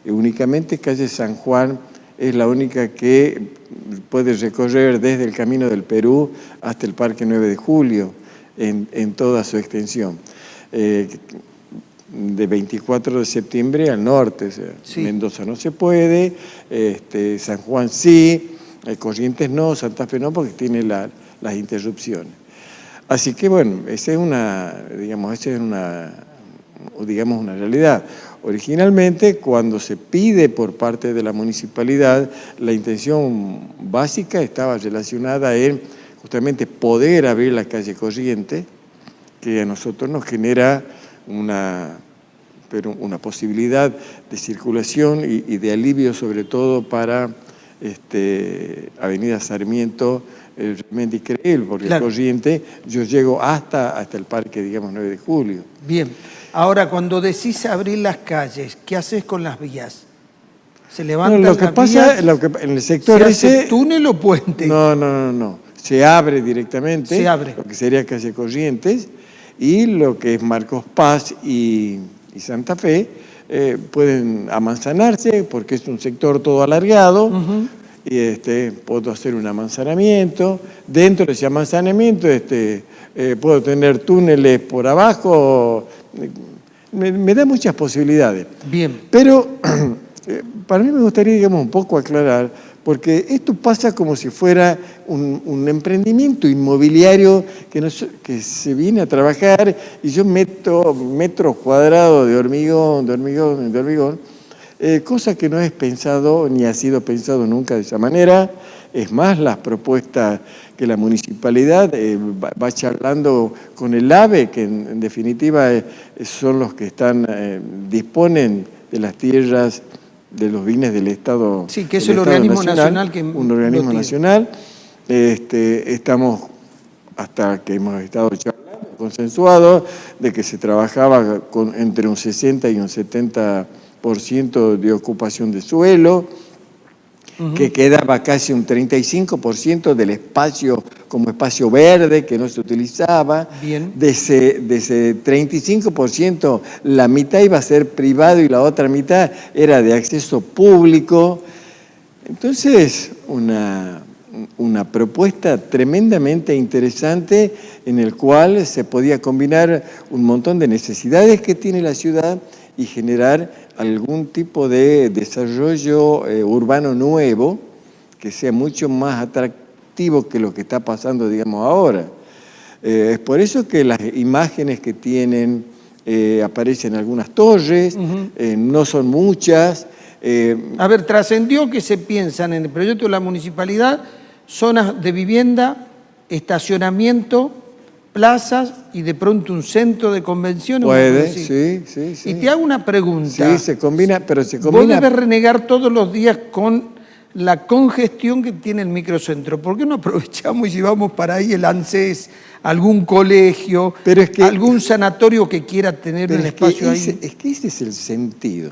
Speaker 17: únicamente calle San Juan es la única que puede recorrer desde el Camino del Perú hasta el Parque 9 de Julio, en toda su extensión. De 24 de septiembre al norte, o sea, sí. Mendoza no se puede, San Juan sí, Corrientes no, Santa Fe no, porque tiene las interrupciones. Así que bueno, esa es una realidad. Originalmente, cuando se pide por parte de la municipalidad, la intención básica estaba relacionada en justamente poder abrir la calle Corriente, que a nosotros nos genera una posibilidad de circulación y de alivio, sobre todo para Avenida Sarmiento, realmente increíble, porque claro, Corriente yo llego hasta el parque, digamos, 9 de Julio.
Speaker 4: Bien, ahora cuando decís abrir las calles, ¿qué haces con las vías? ¿Se levantan
Speaker 17: lo que
Speaker 4: las
Speaker 17: pasa,
Speaker 4: vías?
Speaker 17: En el sector
Speaker 4: ¿Se hace túnel o puente?
Speaker 17: No. Se abre directamente,
Speaker 4: se abre.
Speaker 17: Lo que sería calle Corrientes, y lo que es Marcos Paz y Santa Fe pueden amanzanarse porque es un sector todo alargado, y puedo hacer un amanzanamiento. Dentro de ese amanzanamiento puedo tener túneles por abajo, me da muchas posibilidades.
Speaker 4: Bien.
Speaker 17: Pero para mí me gustaría, digamos, un poco aclarar, porque esto pasa como si fuera un emprendimiento inmobiliario que se viene a trabajar y yo meto metros cuadrados de hormigón, cosa que no es pensado ni ha sido pensado nunca de esa manera. Es más, las propuestas que la municipalidad va charlando con el AVE, que en definitiva son los que disponen de las tierras, de los bienes del Estado.
Speaker 4: Sí, que es el organismo nacional.
Speaker 17: Un organismo nacional. Estamos, hasta que hemos estado charlando, consensuados, de que se trabajaba entre un 60 y un 70% de ocupación de suelo, que quedaba casi un 35% del espacio como espacio verde que no se utilizaba.
Speaker 4: Bien.
Speaker 17: De ese 35%, la mitad iba a ser privado y la otra mitad era de acceso público. Entonces, una propuesta tremendamente interesante en el cual se podía combinar un montón de necesidades que tiene la ciudad y generar algún tipo de desarrollo urbano nuevo que sea mucho más atractivo que lo que está pasando, digamos, ahora. Es por eso que las imágenes que tienen aparecen algunas torres, no son muchas.
Speaker 4: A ver, trascendió que se piensan en el proyecto de la municipalidad zonas de vivienda, estacionamiento, plazas y de pronto un centro de convenciones.
Speaker 17: Puede, sí.
Speaker 4: Y te hago una pregunta.
Speaker 17: Sí, se combina, pero se combina.
Speaker 4: Vos debes renegar todos los días con la congestión que tiene el microcentro. ¿Por qué no aprovechamos y llevamos para ahí el ANSES, algún colegio, algún sanatorio que quiera tener un espacio ahí?
Speaker 17: Es que ese es el sentido.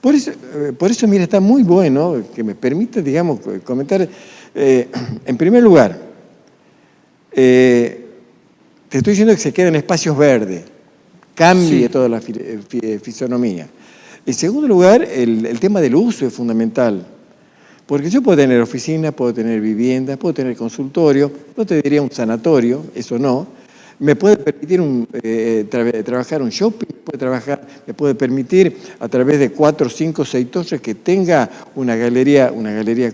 Speaker 17: Por eso, mira, está muy bueno que me permita, digamos, comentar. En primer lugar, te estoy diciendo que se queden espacios verdes, cambie toda la fisonomía. En segundo lugar, el tema del uso es fundamental, porque yo puedo tener oficina, puedo tener vivienda, puedo tener consultorio, no te diría un sanatorio, eso no. Me puede permitir trabajar un shopping, me puede permitir a través de 4, 5, 6 torres que tenga una galería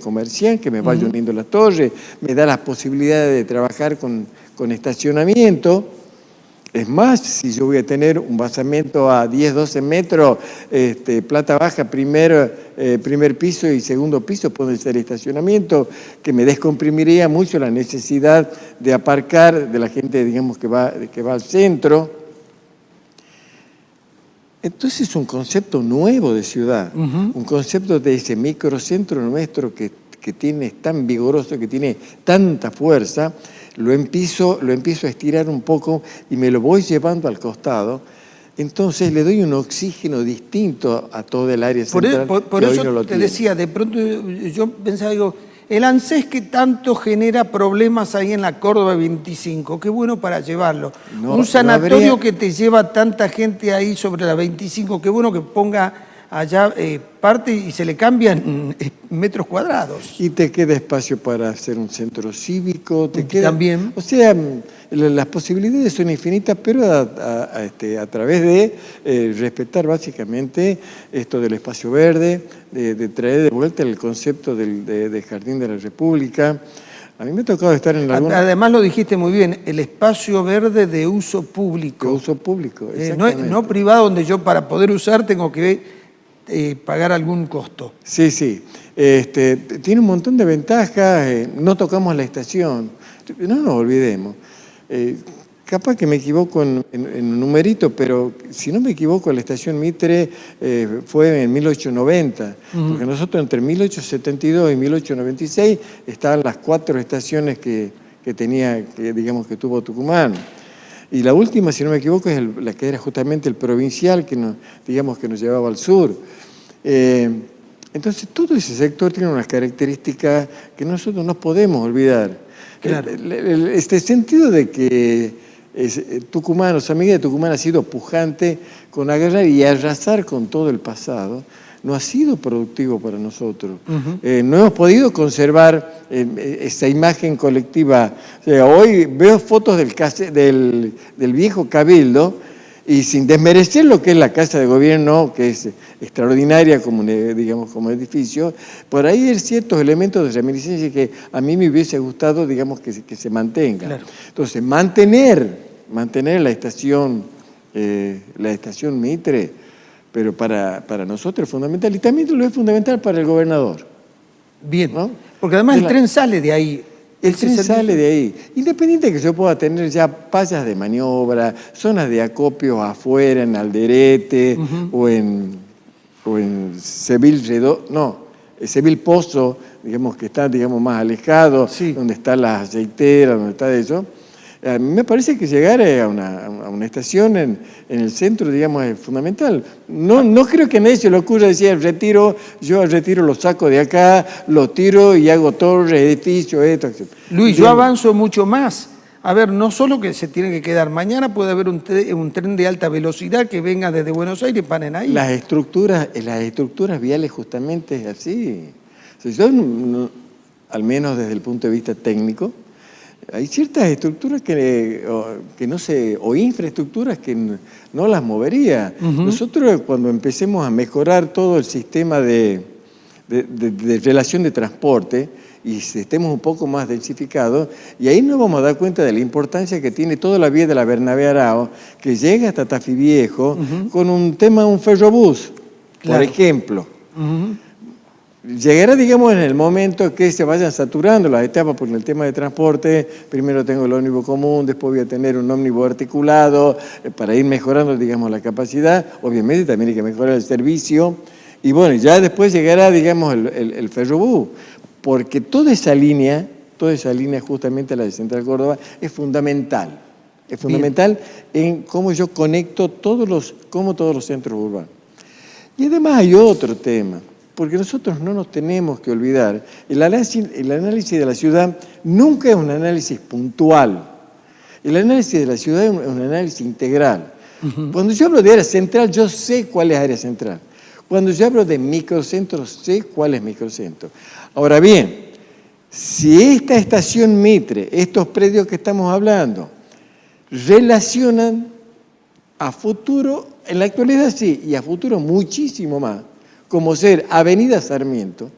Speaker 17: comercial, que me vaya uniendo las torres, me da las posibilidades de trabajar con estacionamiento. Es más, si yo voy a tener un basamento a 10, 12 metros, planta baja, primer piso y segundo piso, puede ser estacionamiento, que me descomprimiría mucho la necesidad de aparcar de la gente, digamos, que va al centro. Entonces es un concepto nuevo de ciudad, un concepto de ese microcentro nuestro que tiene tan vigoroso, que tiene tanta fuerza. Lo empiezo a estirar un poco y me lo voy llevando al costado. Entonces le doy un oxígeno distinto a todo el área central.
Speaker 4: Por eso te decía, de pronto yo pensaba, digo, el ANSES que tanto genera problemas ahí en la Córdoba 25, qué bueno para llevarlo. Un sanatorio que te lleva tanta gente ahí sobre la 25, qué bueno que ponga allá parte y se le cambian metros cuadrados.
Speaker 17: Y te queda espacio para hacer un centro cívico.
Speaker 4: También.
Speaker 17: O sea, las posibilidades son infinitas, pero a través de respetar básicamente esto del espacio verde, de traer de vuelta el concepto de Jardín de la República. A mí me ha tocado estar en alguna...
Speaker 4: Además lo dijiste muy bien, el espacio verde de uso público.
Speaker 17: De uso público, exactamente.
Speaker 4: No privado, donde yo para poder usar tengo que pagar algún costo.
Speaker 17: Sí. Tiene un montón de ventajas. No tocamos la estación. No nos olvidemos. Capaz que me equivoco en un numerito, pero si no me equivoco, la estación Mitre fue en 1890, porque nosotros entre 1872 y 1896 estaban las 4 estaciones que tuvo Tucumán. Y la última, si no me equivoco, es la que era justamente el provincial, que nos llevaba al sur. Entonces, todo ese sector tiene unas características que nosotros no podemos olvidar. Claro. Este sentido de que Tucumán, San Miguel de Tucumán ha sido pujante con agarrar y arrasar con todo el pasado, no ha sido productivo para nosotros. No hemos podido conservar esa imagen colectiva. O sea, hoy veo fotos del viejo Cabildo y sin desmerecer lo que es la Casa de Gobierno, que es extraordinaria como edificio, por ahí hay ciertos elementos de reminiscencia que a mí me hubiese gustado, que se mantengan. Claro. Entonces, mantener la estación Mitre, pero para nosotros es fundamental, y también lo es fundamental para el gobernador.
Speaker 4: Bien, ¿no? Porque además el tren sale de ahí.
Speaker 17: El tren sale de ahí. Independiente de que yo pueda tener ya payas de maniobra, zonas de acopio afuera, en Alderete, o en Seville Seville Pozo, que está más alejado, donde están las aceiteras, donde está eso. A mí me parece que llegar a una estación en el centro, es fundamental. No creo que a nadie se le ocurra decir, yo al retiro lo saco de acá, lo tiro y hago torres, edificios, esto.
Speaker 4: Luis, yo avanzo mucho más. A ver, no solo que se tiene que quedar, mañana puede haber un tren de alta velocidad que venga desde Buenos Aires y paren ahí.
Speaker 17: Las estructuras viales justamente es así. O sea, yo al menos desde el punto de vista técnico. Hay ciertas estructuras que no se, o infraestructuras que no las movería. Nosotros cuando empecemos a mejorar todo el sistema de relación de transporte y estemos un poco más densificados, y ahí nos vamos a dar cuenta de la importancia que tiene toda la vía de la Bernabé Arao, que llega hasta Tafí Viejo, con un ferrobús, por ejemplo. Llegará, digamos, en el momento que se vayan saturando las etapas, porque en el tema de transporte, primero tengo el ómnibus común, después voy a tener un ómnibus articulado, para ir mejorando, digamos, la capacidad. Obviamente también hay que mejorar el servicio. Y bueno, ya después llegará, digamos, el ferrobús, porque toda esa línea justamente la de Central Córdoba, es fundamental. Es fundamental en cómo yo conecto todos los centros urbanos. Y además hay otro tema, porque nosotros no nos tenemos que olvidar, el análisis de la ciudad nunca es un análisis puntual. El análisis de la ciudad es un análisis integral. Cuando yo hablo de área central, yo sé cuál es área central. Cuando yo hablo de microcentro, sé cuál es microcentro. Ahora bien, si esta estación Mitre, estos predios que estamos hablando, relacionan a futuro, en la actualidad sí, y a futuro muchísimo más, como ser Avenida Sarmiento,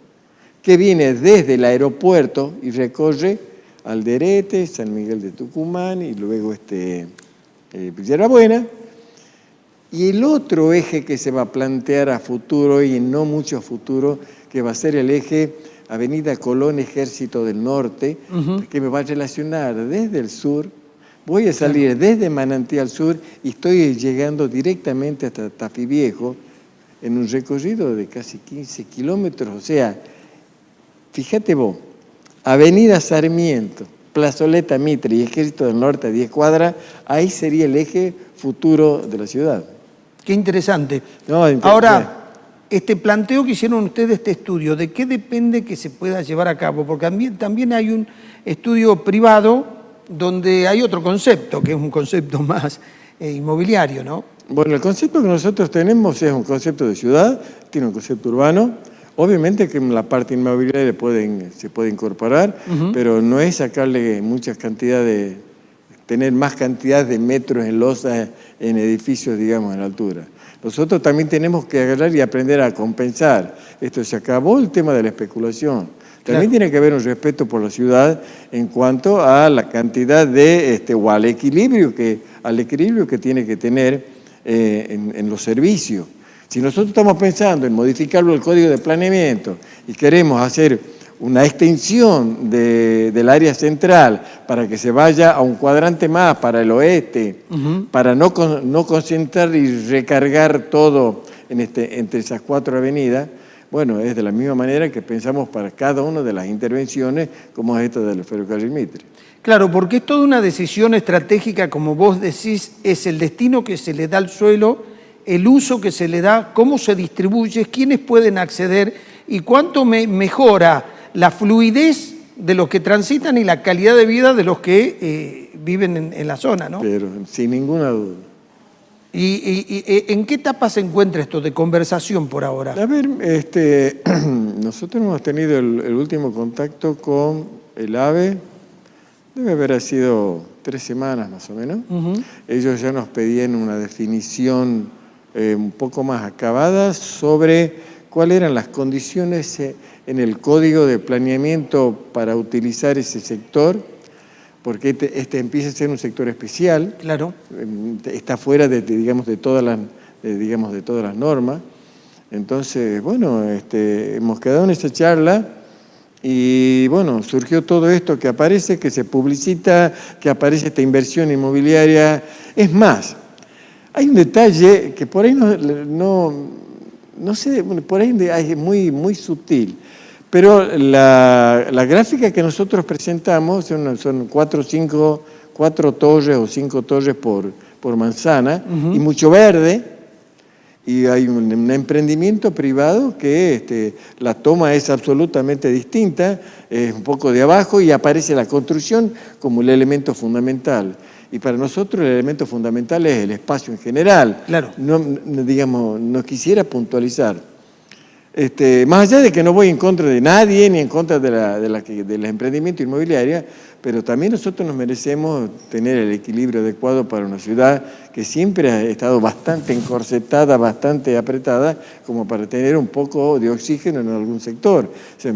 Speaker 17: que viene desde el aeropuerto y recorre Alderete, San Miguel de Tucumán y luego Yerba Buena. Y el otro eje que se va a plantear a futuro y en no mucho futuro, que va a ser el eje Avenida Colón Ejército del Norte, que me va a relacionar desde el sur. Voy a salir desde Manantial Sur y estoy llegando directamente hasta Tafí Viejo en un recorrido de casi 15 kilómetros. O sea, fíjate vos, Avenida Sarmiento, Plazoleta Mitre y Ejército del Norte a 10 cuadras, ahí sería el eje futuro de la ciudad.
Speaker 4: Qué interesante. Ahora, este planteo que hicieron ustedes, este estudio, ¿de qué depende que se pueda llevar a cabo? Porque también hay un estudio privado donde hay otro concepto, que es un concepto más inmobiliario, ¿no?
Speaker 17: Bueno, el concepto que nosotros tenemos es un concepto de ciudad, tiene un concepto urbano. Obviamente que en la parte inmobiliaria se puede incorporar, pero no es sacarle muchas cantidades, tener más cantidad de metros en losa en edificios, digamos, en altura. Nosotros también tenemos que agarrar y aprender a compensar. Esto se acabó el tema de la especulación. También tiene que haber un respeto por la ciudad en cuanto a la cantidad de, o al equilibrio que tiene que tener en los servicios. Si nosotros estamos pensando en modificarlo el código de planeamiento y queremos hacer una extensión del área central para que se vaya a un cuadrante más para el oeste, para no concentrar y recargar todo entre esas 4 avenidas, bueno, es de la misma manera que pensamos para cada una de las intervenciones, como es esta del ferrocarril Mitre.
Speaker 4: Claro, porque es toda una decisión estratégica, como vos decís, es el destino que se le da al suelo, el uso que se le da, cómo se distribuye, quiénes pueden acceder y cuánto mejora la fluidez de los que transitan y la calidad de vida de los que viven en la zona, ¿no?
Speaker 17: Pero sin ninguna duda.
Speaker 4: ¿Y en qué etapa se encuentra esto de conversación por ahora?
Speaker 17: A ver, nosotros hemos tenido el último contacto con el AVE, debe haber sido 3 semanas más o menos. Ellos ya nos pedían una definición un poco más acabada sobre cuáles eran las condiciones en el código de planeamiento para utilizar ese sector, porque este empieza a ser un sector especial.
Speaker 4: Claro.
Speaker 17: Está fuera de todas las normas. Entonces, bueno, hemos quedado en esa charla y, bueno, surgió todo esto que aparece, que se publicita, que aparece esta inversión inmobiliaria. Es más, hay un detalle que por ahí no sé, por ahí es muy sutil. Pero la gráfica que nosotros presentamos son 4 torres o 5 torres por manzana y mucho verde. Y hay un emprendimiento privado que la toma es absolutamente distinta, es un poco de abajo y aparece la construcción como el elemento fundamental. Y para nosotros el elemento fundamental es el espacio en general.
Speaker 4: Claro.
Speaker 17: No quisiera puntualizar. Más allá de que no voy en contra de nadie ni en contra de los emprendimientos inmobiliarios, pero también nosotros nos merecemos tener el equilibrio adecuado para una ciudad que siempre ha estado bastante encorsetada, bastante apretada, como para tener un poco de oxígeno en algún sector. O sea,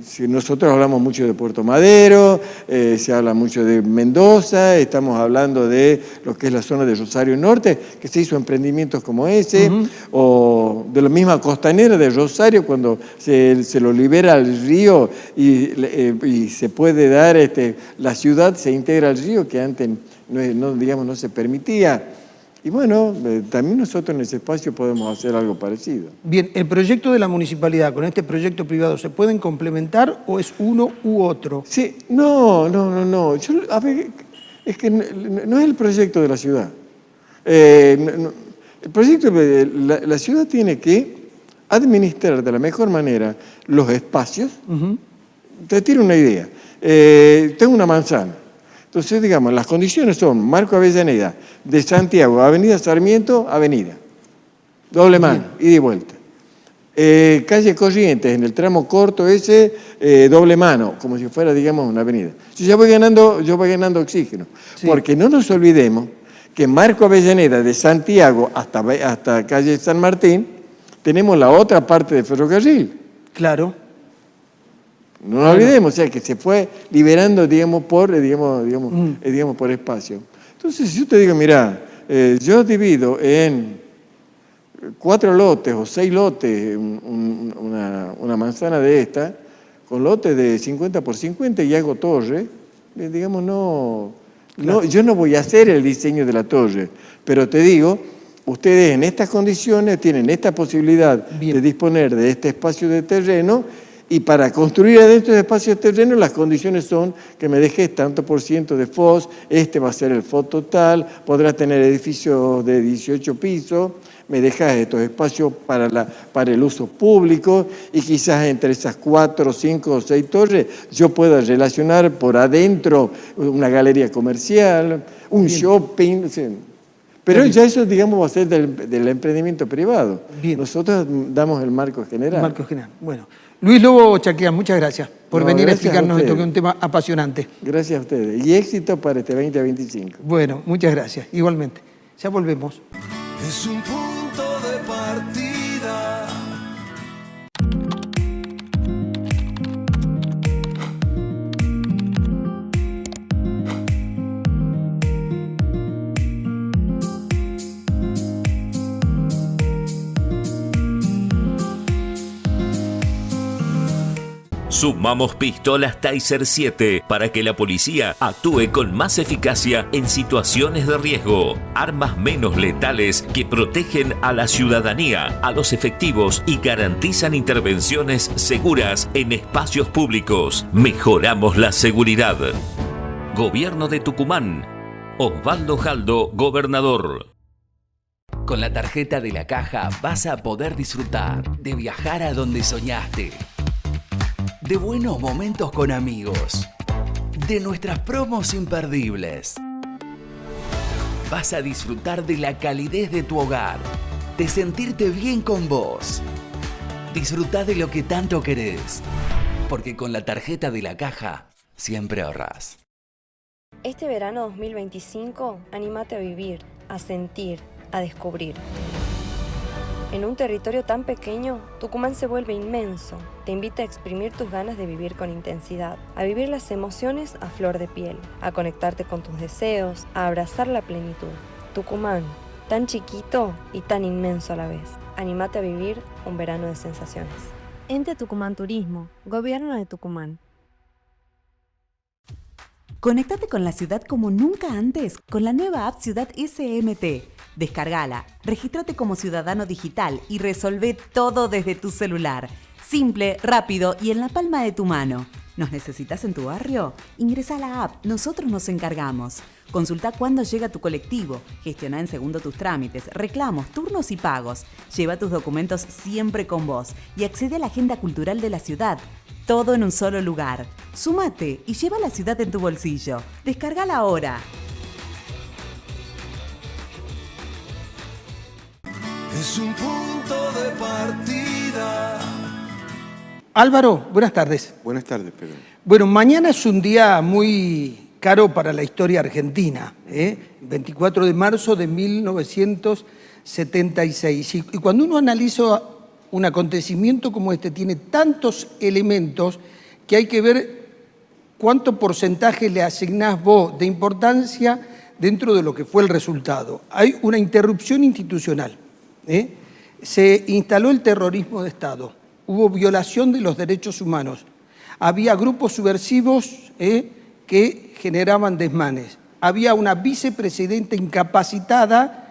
Speaker 17: si nosotros hablamos mucho de Puerto Madero, se habla mucho de Mendoza, estamos hablando de lo que es la zona de Rosario Norte, que se hizo emprendimientos como ese, o de la misma costanera de Rosario, cuando se lo libera al río y se puede dar, la ciudad se integra al río, que antes no se permitía. Y bueno, también nosotros en ese espacio podemos hacer algo parecido.
Speaker 4: Bien, ¿el proyecto de la municipalidad con este proyecto privado se pueden complementar o es uno u otro?
Speaker 17: Sí, no. A ver, es que no es el proyecto de la ciudad. El proyecto de la ciudad tiene que administrar de la mejor manera los espacios. Te tiro una idea. Tengo una manzana. Entonces, digamos, las condiciones son Marco Avellaneda, de Santiago, Avenida Sarmiento, Avenida. Doble mano, ida y vuelta. Calle Corrientes, en el tramo corto ese, doble mano, como si fuera, digamos, una avenida. Yo voy ganando oxígeno. Sí. Porque no nos olvidemos que Marco Avellaneda, de Santiago hasta calle San Martín, tenemos la otra parte de ferrocarril.
Speaker 4: Claro.
Speaker 17: No nos olvidemos, o sea, que se fue liberando, digamos, por espacio. Entonces, si yo te digo, mira, yo divido en 4 lotes o 6 lotes una manzana de esta, con lotes de 50 por 50 y hago torre, digamos, yo no voy a hacer el diseño de la torre, pero te digo, ustedes en estas condiciones tienen esta posibilidad de disponer de este espacio de terreno. Y para construir adentro de espacios de terreno, las condiciones son que me dejes tanto por ciento de FOS, va a ser el FOS total, podrás tener edificios de 18 pisos, me dejas estos espacios para el uso público y quizás entre esas 4, 5 o 6 torres yo pueda relacionar por adentro una galería comercial, un shopping. Pero ya eso, digamos, va a ser del emprendimiento privado. Nosotros damos el marco general.
Speaker 4: El marco general, bueno. Luis Lobo Chaquea, muchas gracias por venir a explicarnos esto, que es un tema apasionante.
Speaker 17: Gracias a ustedes y éxito para este 2025.
Speaker 4: Bueno, muchas gracias, igualmente. Ya volvemos.
Speaker 6: Es un punto de partida.
Speaker 10: Sumamos pistolas Taser 7 para que la policía actúe con más eficacia en situaciones de riesgo. Armas menos letales que protegen a la ciudadanía, a los efectivos y garantizan intervenciones seguras en espacios públicos. Mejoramos la seguridad. Gobierno de Tucumán. Osvaldo Jaldo, gobernador.
Speaker 9: Con la tarjeta de la Caja vas a poder disfrutar de viajar a donde soñaste, de buenos momentos con amigos, de nuestras promos imperdibles. Vas a disfrutar de la calidez de tu hogar, de sentirte bien con vos. Disfrutá de lo que tanto querés, porque con la tarjeta de la Caja siempre ahorrás.
Speaker 7: Este verano 2025, anímate a vivir, a sentir, a descubrir. En un territorio tan pequeño, Tucumán se vuelve inmenso. Te invita a exprimir tus ganas de vivir con intensidad, a vivir las emociones a flor de piel, a conectarte con tus deseos, a abrazar la plenitud. Tucumán, tan chiquito y tan inmenso a la vez. Anímate a vivir un verano de sensaciones.
Speaker 8: Ente Tucumán Turismo, Gobierno de Tucumán.
Speaker 12: Conéctate con la ciudad como nunca antes con la nueva app Ciudad SMT. Descárgala, regístrate como ciudadano digital y resolvé todo desde tu celular. Simple, rápido y en la palma de tu mano. ¿Nos necesitas en tu barrio? Ingresa a la app, nosotros nos encargamos. Consulta cuándo llega tu colectivo, gestiona en segundo tus trámites, reclamos, turnos y pagos. Lleva tus documentos siempre con vos y accede a la agenda cultural de la ciudad. Todo en un solo lugar. Súmate y lleva la ciudad en tu bolsillo. Descárgala ahora.
Speaker 6: es un punto de partida.
Speaker 4: Álvaro, buenas tardes.
Speaker 18: Buenas tardes, Pedro.
Speaker 4: Bueno, mañana es un día muy caro para la historia argentina, 24 de marzo de 1976. Y cuando uno analiza un acontecimiento como este, tiene tantos elementos que hay que ver cuánto porcentaje le asignás vos de importancia dentro de lo que fue el resultado. Hay una interrupción institucional, se instaló el terrorismo de Estado, hubo violación de los derechos humanos, había grupos subversivos que generaban desmanes, había una vicepresidenta incapacitada,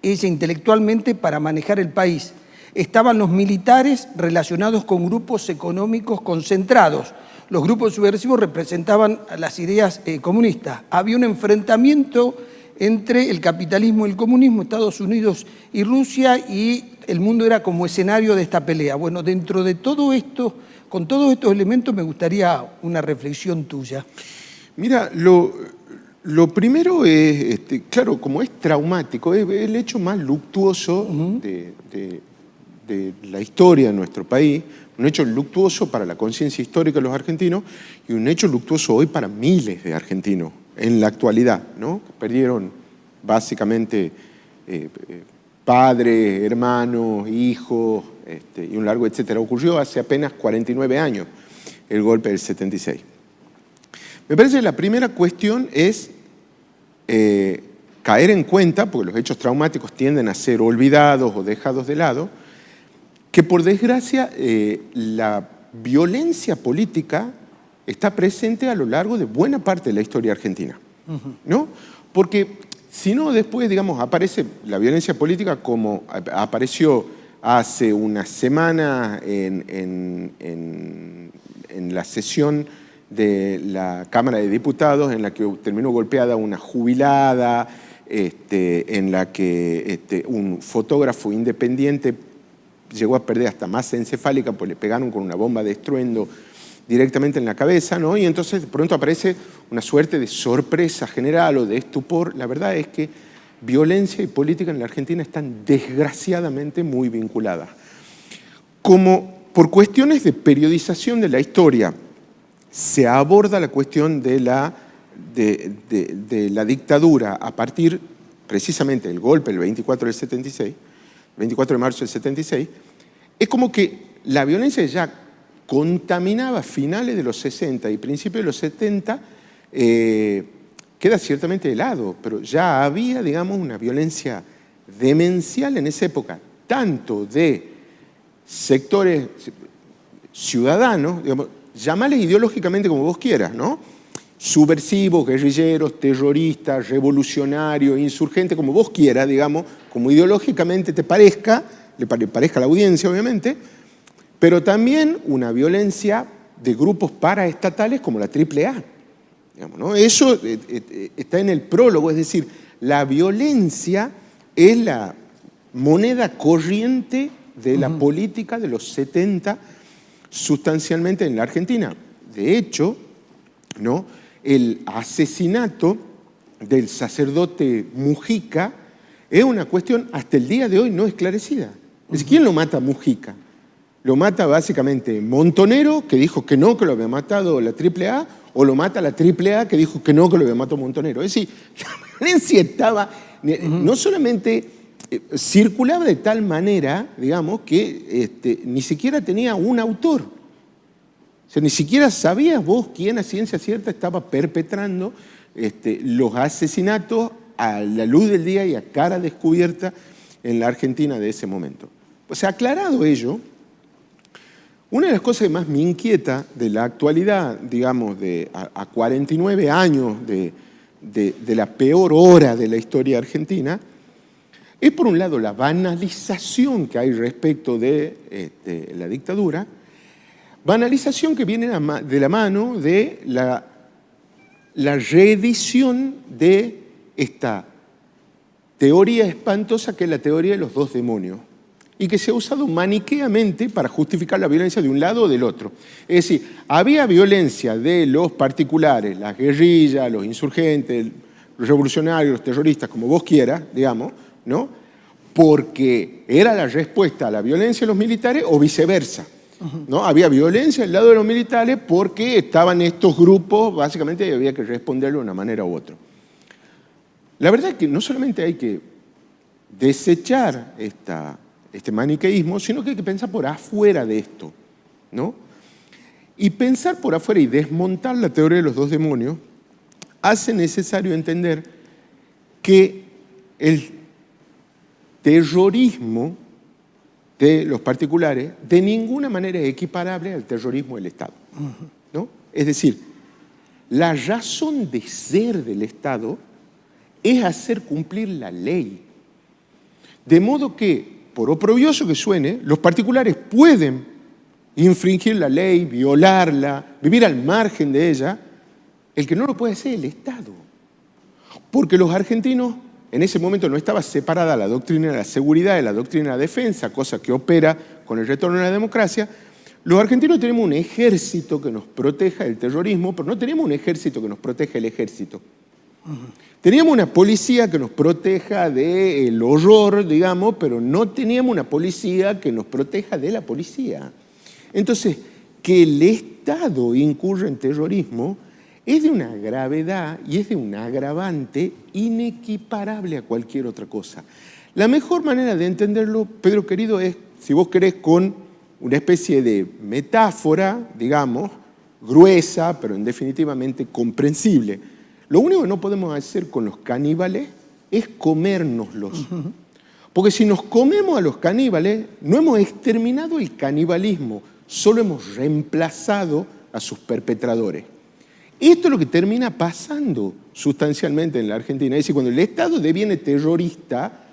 Speaker 4: ella intelectualmente, para manejar el país. Estaban los militares relacionados con grupos económicos concentrados. Los grupos subversivos representaban las ideas comunistas. Había un enfrentamiento entre el capitalismo y el comunismo, Estados Unidos y Rusia, y el mundo era como escenario de esta pelea. Bueno, dentro de todo esto, con todos estos elementos, me gustaría una reflexión tuya.
Speaker 18: Mira, lo primero es, claro, como es traumático, es el hecho más luctuoso de la historia de nuestro país, un hecho luctuoso para la conciencia histórica de los argentinos y un hecho luctuoso hoy para miles de argentinos en la actualidad, ¿no? Que perdieron básicamente padres, hermanos, hijos y un largo etcétera. Ocurrió hace apenas 49 años el golpe del 76. Me parece que la primera cuestión es caer en cuenta, porque los hechos traumáticos tienden a ser olvidados o dejados de lado, que por desgracia la violencia política está presente a lo largo de buena parte de la historia argentina, ¿no? Porque si no, después, digamos, aparece la violencia política como apareció hace una semana en la sesión de la Cámara de Diputados, en la que terminó golpeada una jubilada, en la que un fotógrafo independiente llegó a perder hasta masa encefálica, pues le pegaron con una bomba de estruendo directamente en la cabeza, ¿no? Y entonces de pronto aparece una suerte de sorpresa general o de estupor. La verdad es que violencia y política en la Argentina están desgraciadamente muy vinculadas. Como por cuestiones de periodización de la historia se aborda la cuestión de la dictadura a partir precisamente del golpe, el 24 de marzo del 76, es como que la violencia ya contaminaba finales de los 60 y principios de los 70, queda ciertamente de lado, pero ya había, digamos, una violencia demencial en esa época, tanto de sectores ciudadanos, digamos, llamales ideológicamente como vos quieras, ¿no? Subversivos, guerrilleros, terroristas, revolucionarios, insurgentes, como vos quieras, digamos, como ideológicamente te parezca, le parezca a la audiencia, obviamente, pero también una violencia de grupos paraestatales como la AAA. Digamos, ¿no? Eso está en el prólogo, es decir, la violencia es la moneda corriente de la política de los 70 sustancialmente en la Argentina. De hecho, ¿no?, el asesinato del sacerdote Mujica es una cuestión hasta el día de hoy no esclarecida. Es decir, ¿quién lo mata a Mujica? Lo mata básicamente Montonero, que dijo que no, que lo había matado la AAA, o lo mata la AAA, que dijo que no, que lo había matado Montonero. Es decir, la violencia estaba, no solamente circulaba de tal manera, digamos, que ni siquiera tenía un autor. O sea, ni siquiera sabías vos quién a ciencia cierta estaba perpetrando los asesinatos a la luz del día y a cara descubierta en la Argentina de ese momento. O sea, aclarado ello, una de las cosas que más me inquieta de la actualidad, digamos, a 49 años de la peor hora de la historia argentina, es por un lado la banalización que hay respecto de la dictadura, banalización que viene de la mano de la reedición de esta teoría espantosa que es la teoría de los dos demonios y que se ha usado maniqueamente para justificar la violencia de un lado o del otro. Es decir, había violencia de los particulares, las guerrillas, los insurgentes, los revolucionarios, los terroristas, como vos quieras, digamos, ¿no?, porque era la respuesta a la violencia de los militares o viceversa. ¿No? Había violencia al lado de los militares porque estaban estos grupos, básicamente, y había que responderlo de una manera u otra. La verdad es que no solamente hay que desechar este maniqueísmo, sino que hay que pensar por afuera de esto, ¿no? Y pensar por afuera y desmontar la teoría de los dos demonios hace necesario entender que el terrorismo de los particulares de ninguna manera es equiparable al terrorismo del Estado, ¿no? Es decir, la razón de ser del Estado es hacer cumplir la ley. De modo que, por oprobioso que suene, los particulares pueden infringir la ley, violarla, vivir al margen de ella. El que no lo puede hacer es el Estado. Porque los argentinos, en ese momento no estaba separada la doctrina de la seguridad de la doctrina de la defensa, cosa que opera con el retorno a la democracia. Los argentinos tenemos un ejército que nos proteja del terrorismo, pero no tenemos un ejército que nos proteja del ejército. Teníamos una policía que nos proteja del horror, digamos, pero no teníamos una policía que nos proteja de la policía. Entonces, que el Estado incurra en terrorismo es de una gravedad y es de un agravante inequiparable a cualquier otra cosa. La mejor manera de entenderlo, Pedro querido, es, si vos querés, con una especie de metáfora, digamos, gruesa, pero en definitivamente comprensible. Lo único que no podemos hacer con los caníbales es comérnoslos. Porque si nos comemos a los caníbales, no hemos exterminado el canibalismo, solo hemos reemplazado a sus perpetradores. Esto es lo que termina pasando sustancialmente en la Argentina. Es decir, cuando el Estado deviene terrorista,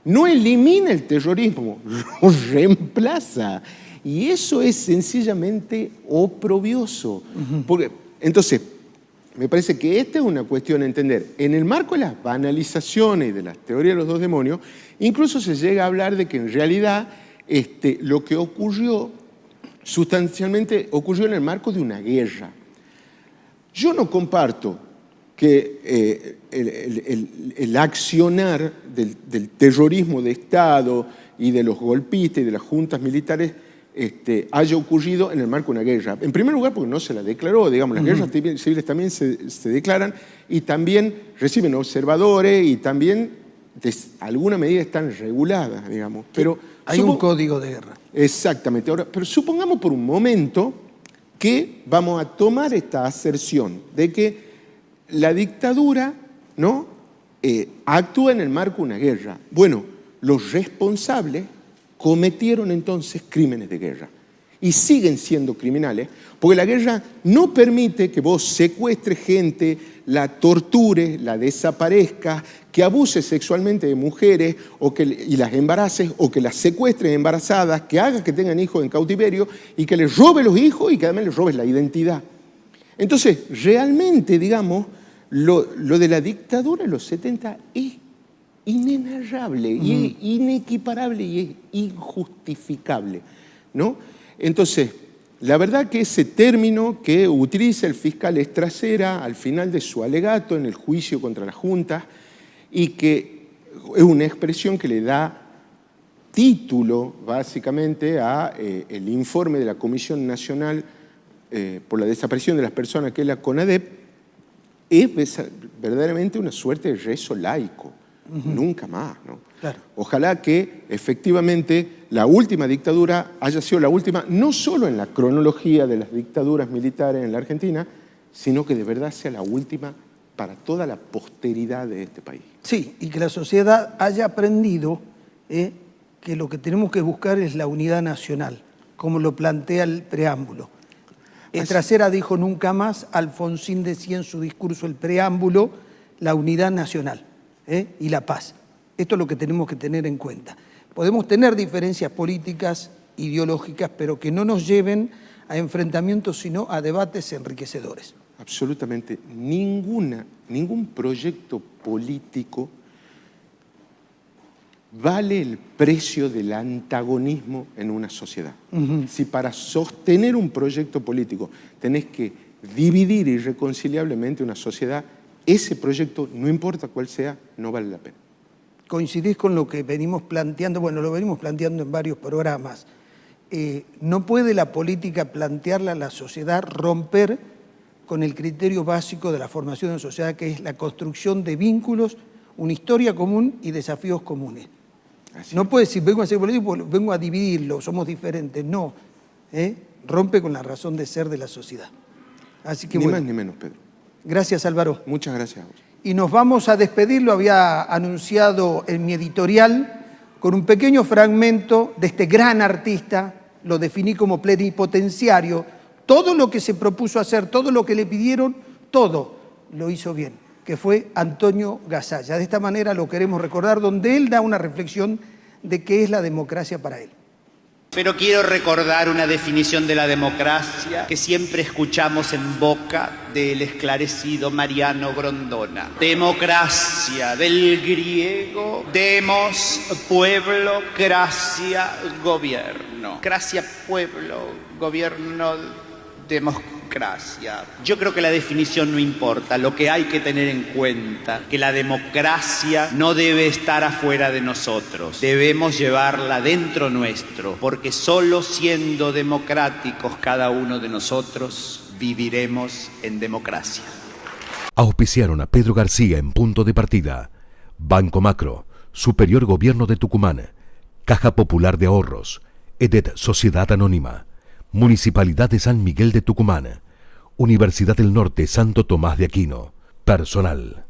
Speaker 18: no elimina el terrorismo, lo reemplaza. Y eso es sencillamente oprobioso. Porque, entonces, me parece que esta es una cuestión a entender. En el marco de las banalizaciones y de las teorías de los dos demonios, incluso se llega a hablar de que en realidad lo que ocurrió, sustancialmente ocurrió en el marco de una guerra. Yo no comparto que el accionar del terrorismo de Estado y de los golpistas y de las juntas militares haya ocurrido en el marco de una guerra. En primer lugar, porque no se la declaró, digamos, las guerras civiles también se declaran y también reciben observadores y también de alguna medida están reguladas, digamos. Pero
Speaker 4: hay un código de guerra.
Speaker 18: Exactamente. Ahora, pero supongamos por un momento que vamos a tomar esta aserción de que la dictadura, ¿no?, actúa en el marco de una guerra. Bueno, los responsables cometieron entonces crímenes de guerra y siguen siendo criminales porque la guerra no permite que vos secuestres gente, la tortures, la desaparezcas, que abuses sexualmente de mujeres y las embaraces o que las secuestres embarazadas, que hagas que tengan hijos en cautiverio y que les robes los hijos y que además les robes la identidad. Entonces, realmente, digamos, lo de la dictadura en los 70 es inenarrable y es inequiparable y es injustificable, ¿no? Entonces, la verdad que ese término que utiliza el fiscal Estracera al final de su alegato en el juicio contra la Junta y que es una expresión que le da título básicamente a el informe de la Comisión Nacional por la Desaparición de las Personas, que es la CONADEP, es verdaderamente una suerte de rezo laico. Nunca más, ¿no?
Speaker 4: Claro.
Speaker 18: Ojalá que efectivamente la última dictadura haya sido la última, no solo en la cronología de las dictaduras militares en la Argentina, sino que de verdad sea la última para toda la posteridad de este país.
Speaker 4: Sí, y que la sociedad haya aprendido que lo que tenemos que buscar es la unidad nacional, como lo plantea el preámbulo. Estracera dijo nunca más, Alfonsín decía en su discurso el preámbulo, la unidad nacional. Y la paz. Esto es lo que tenemos que tener en cuenta. Podemos tener diferencias políticas, ideológicas, pero que no nos lleven a enfrentamientos, sino a debates enriquecedores.
Speaker 18: Absolutamente ningún proyecto político vale el precio del antagonismo en una sociedad. Si para sostener un proyecto político tenés que dividir irreconciliablemente una sociedad, ese proyecto, no importa cuál sea, no vale la pena.
Speaker 4: coincidís con lo que venimos planteando, bueno, lo venimos planteando en varios programas. No puede la política plantearla a la sociedad, romper con el criterio básico de la formación de sociedad, que es la construcción de vínculos, una historia común y desafíos comunes. No puede decir, vengo a hacer política, vengo a dividirlo, somos diferentes. No, rompe con la razón de ser de la sociedad. Así que,
Speaker 18: ni
Speaker 4: bueno,
Speaker 18: más ni menos, Pedro.
Speaker 4: Gracias, Álvaro.
Speaker 18: Muchas gracias a vos.
Speaker 4: Y nos vamos a despedir, lo había anunciado en mi editorial, con un pequeño fragmento de este gran artista, lo definí como plenipotenciario. Todo lo que se propuso hacer, todo lo que le pidieron, todo lo hizo bien, que fue Antonio Gasalla. De esta manera lo queremos recordar, donde él da una reflexión de qué es la democracia para él.
Speaker 19: Pero quiero recordar una definición de la democracia que siempre escuchamos en boca del esclarecido Mariano Grondona. Democracia, del griego, demos, pueblo, cracia, gobierno. Cracia, pueblo, gobierno, democracia. Yo creo que la definición no importa, lo que hay que tener en cuenta, que la democracia no debe estar afuera de nosotros, debemos llevarla dentro nuestro, porque solo siendo democráticos cada uno de nosotros viviremos en democracia.
Speaker 1: Auspiciaron a Pedro García en Punto de Partida, Banco Macro, Superior Gobierno de Tucumán, Caja Popular de Ahorros, EDET Sociedad Anónima, Municipalidad de San Miguel de Tucumán, Universidad del Norte Santo Tomás de Aquino, Personal.